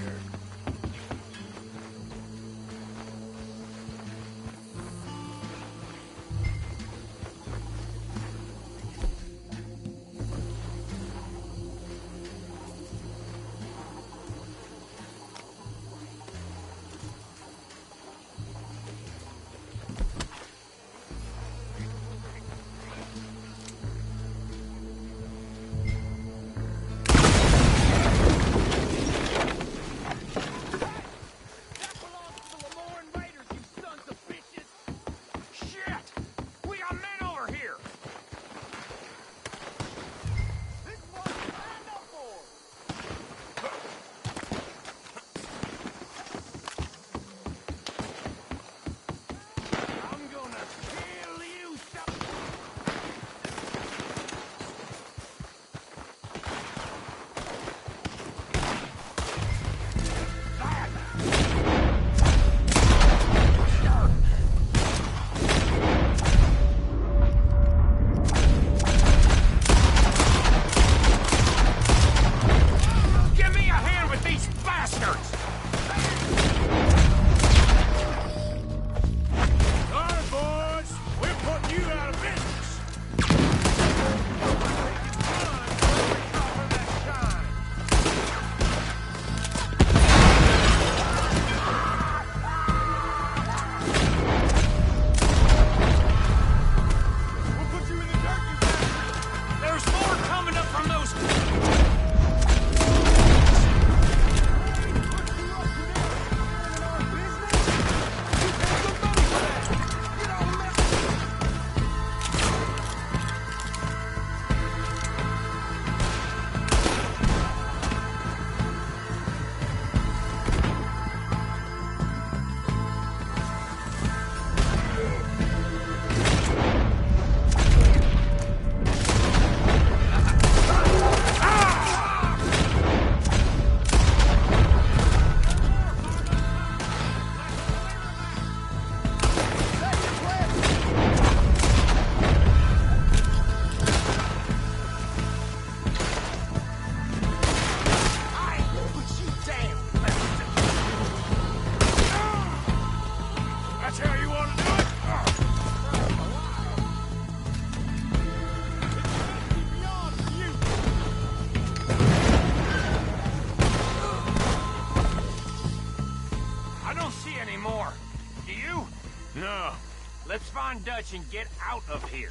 Let's find Dutch and get out of here.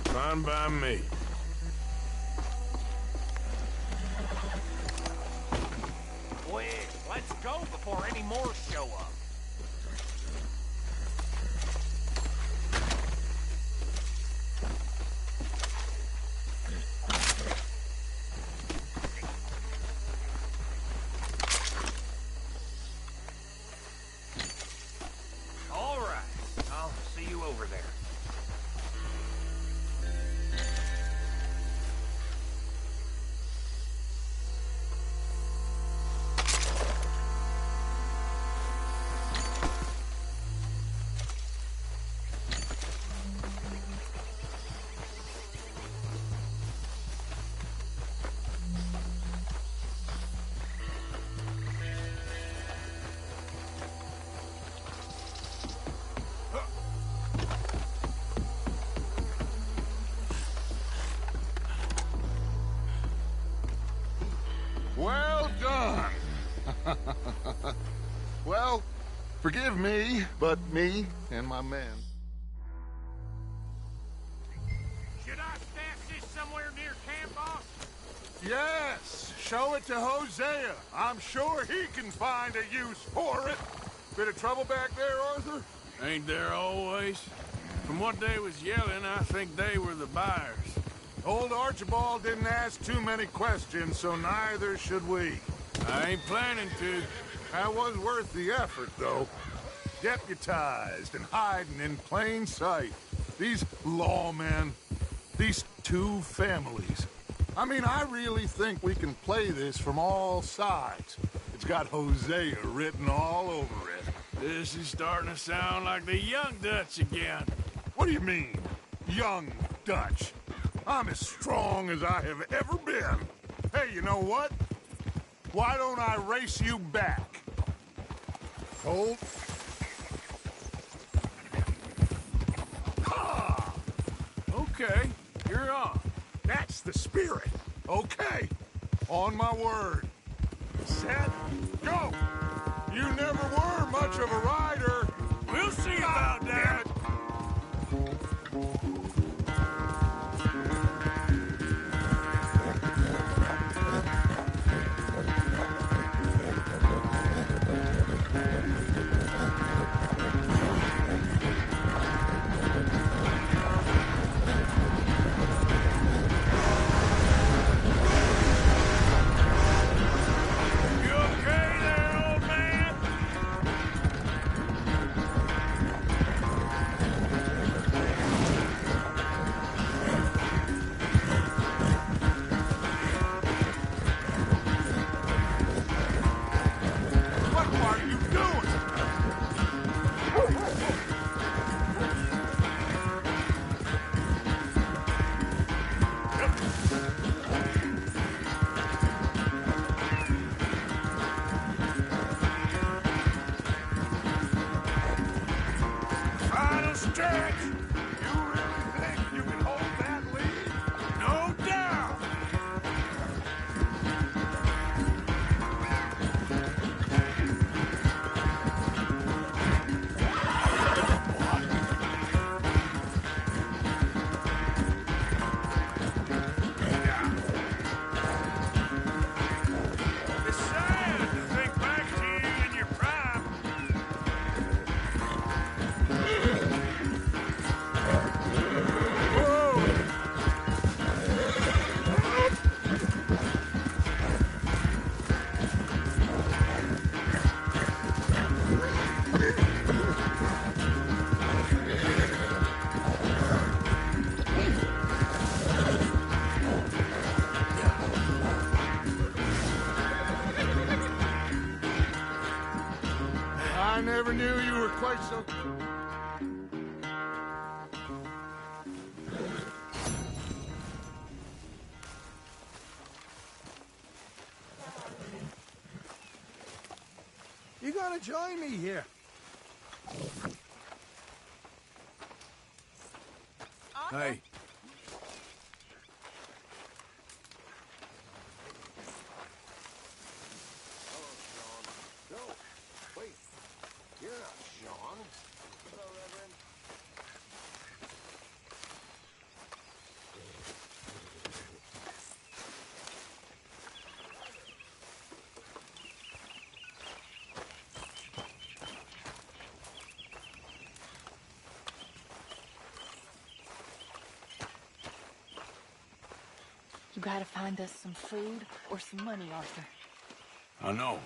Fine by me. go before any more show up. All right. I'll see you over there. Well done. Well, forgive me, but me and my men. Should I stash this somewhere near camp, boss? Yes, show it to Hosea. I'm sure he can find a use for it. Bit of trouble back there, Arthur? Ain't there always? From what they was yelling, I think they were the buyers. Old Archibald didn't ask too many questions, so neither should we. I ain't planning to. That was worth the effort, though. Deputized and hiding in plain sight. These lawmen, these two families. I mean, I really think we can play this from all sides. It's got Hosea written all over it. This is starting to sound like the Young Dutch again. What do you mean, Young Dutch? I'm as strong as I have ever been. Hey, you know what? Why don't I race you back? Hold. Ah! Okay, you're on. That's the spirit. Okay. On my word. Set. Go! You never were much of a rider. We'll see about that. I never knew you were quite so... You gotta join me here. Hey. No, wait. You're not Sean. Hello, Reverend. You gotta find us some food or some money, Arthur. I know.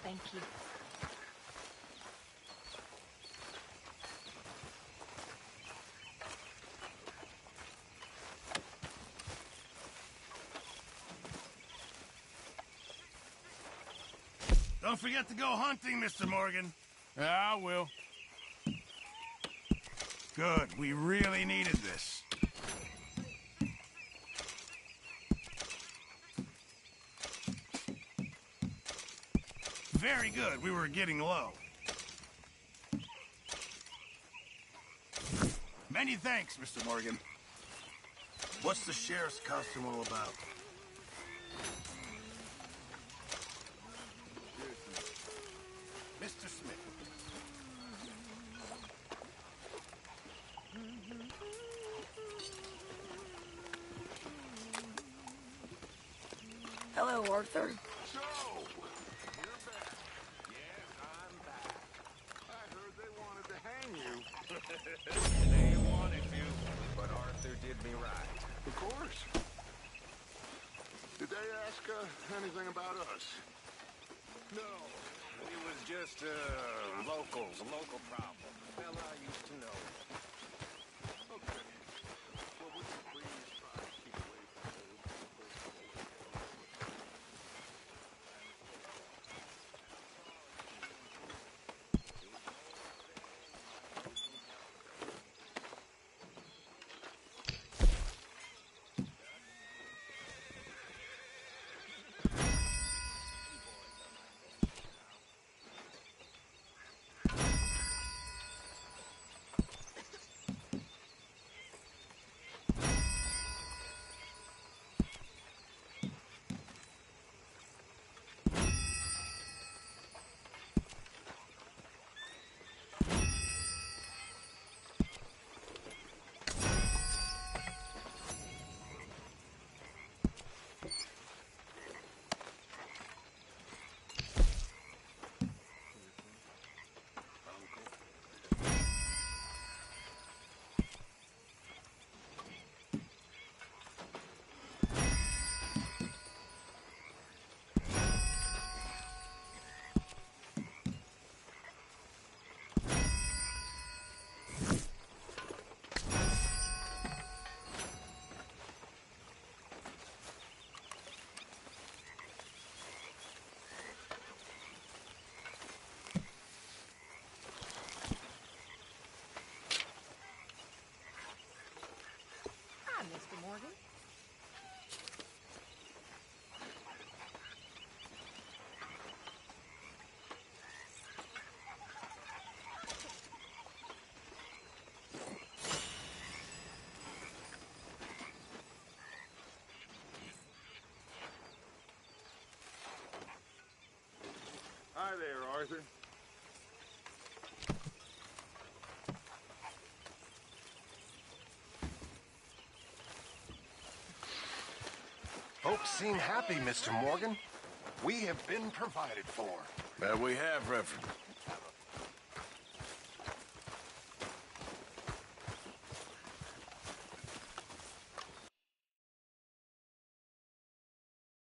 Thank you. Don't forget to go hunting, Mr. Morgan. Yeah, I will. Good. We really needed this. Very good. We were getting low. Many thanks, Mr. Morgan. What's the sheriff's costume all about? Mr. Smith. Hello, Arthur. So, you're back. Yes, I'm back. I heard they wanted to hang you. They wanted to, but Arthur did me right. Of course. Did they ask anything about us? No, it was just locals, a local problem. A fella I used to know. Okay. Well, would you please try to keep away from Hi, Mr. Morgan. Hi there, Arthur. Folks seem happy, Mr. Morgan. We have been provided for. That we have, Reverend.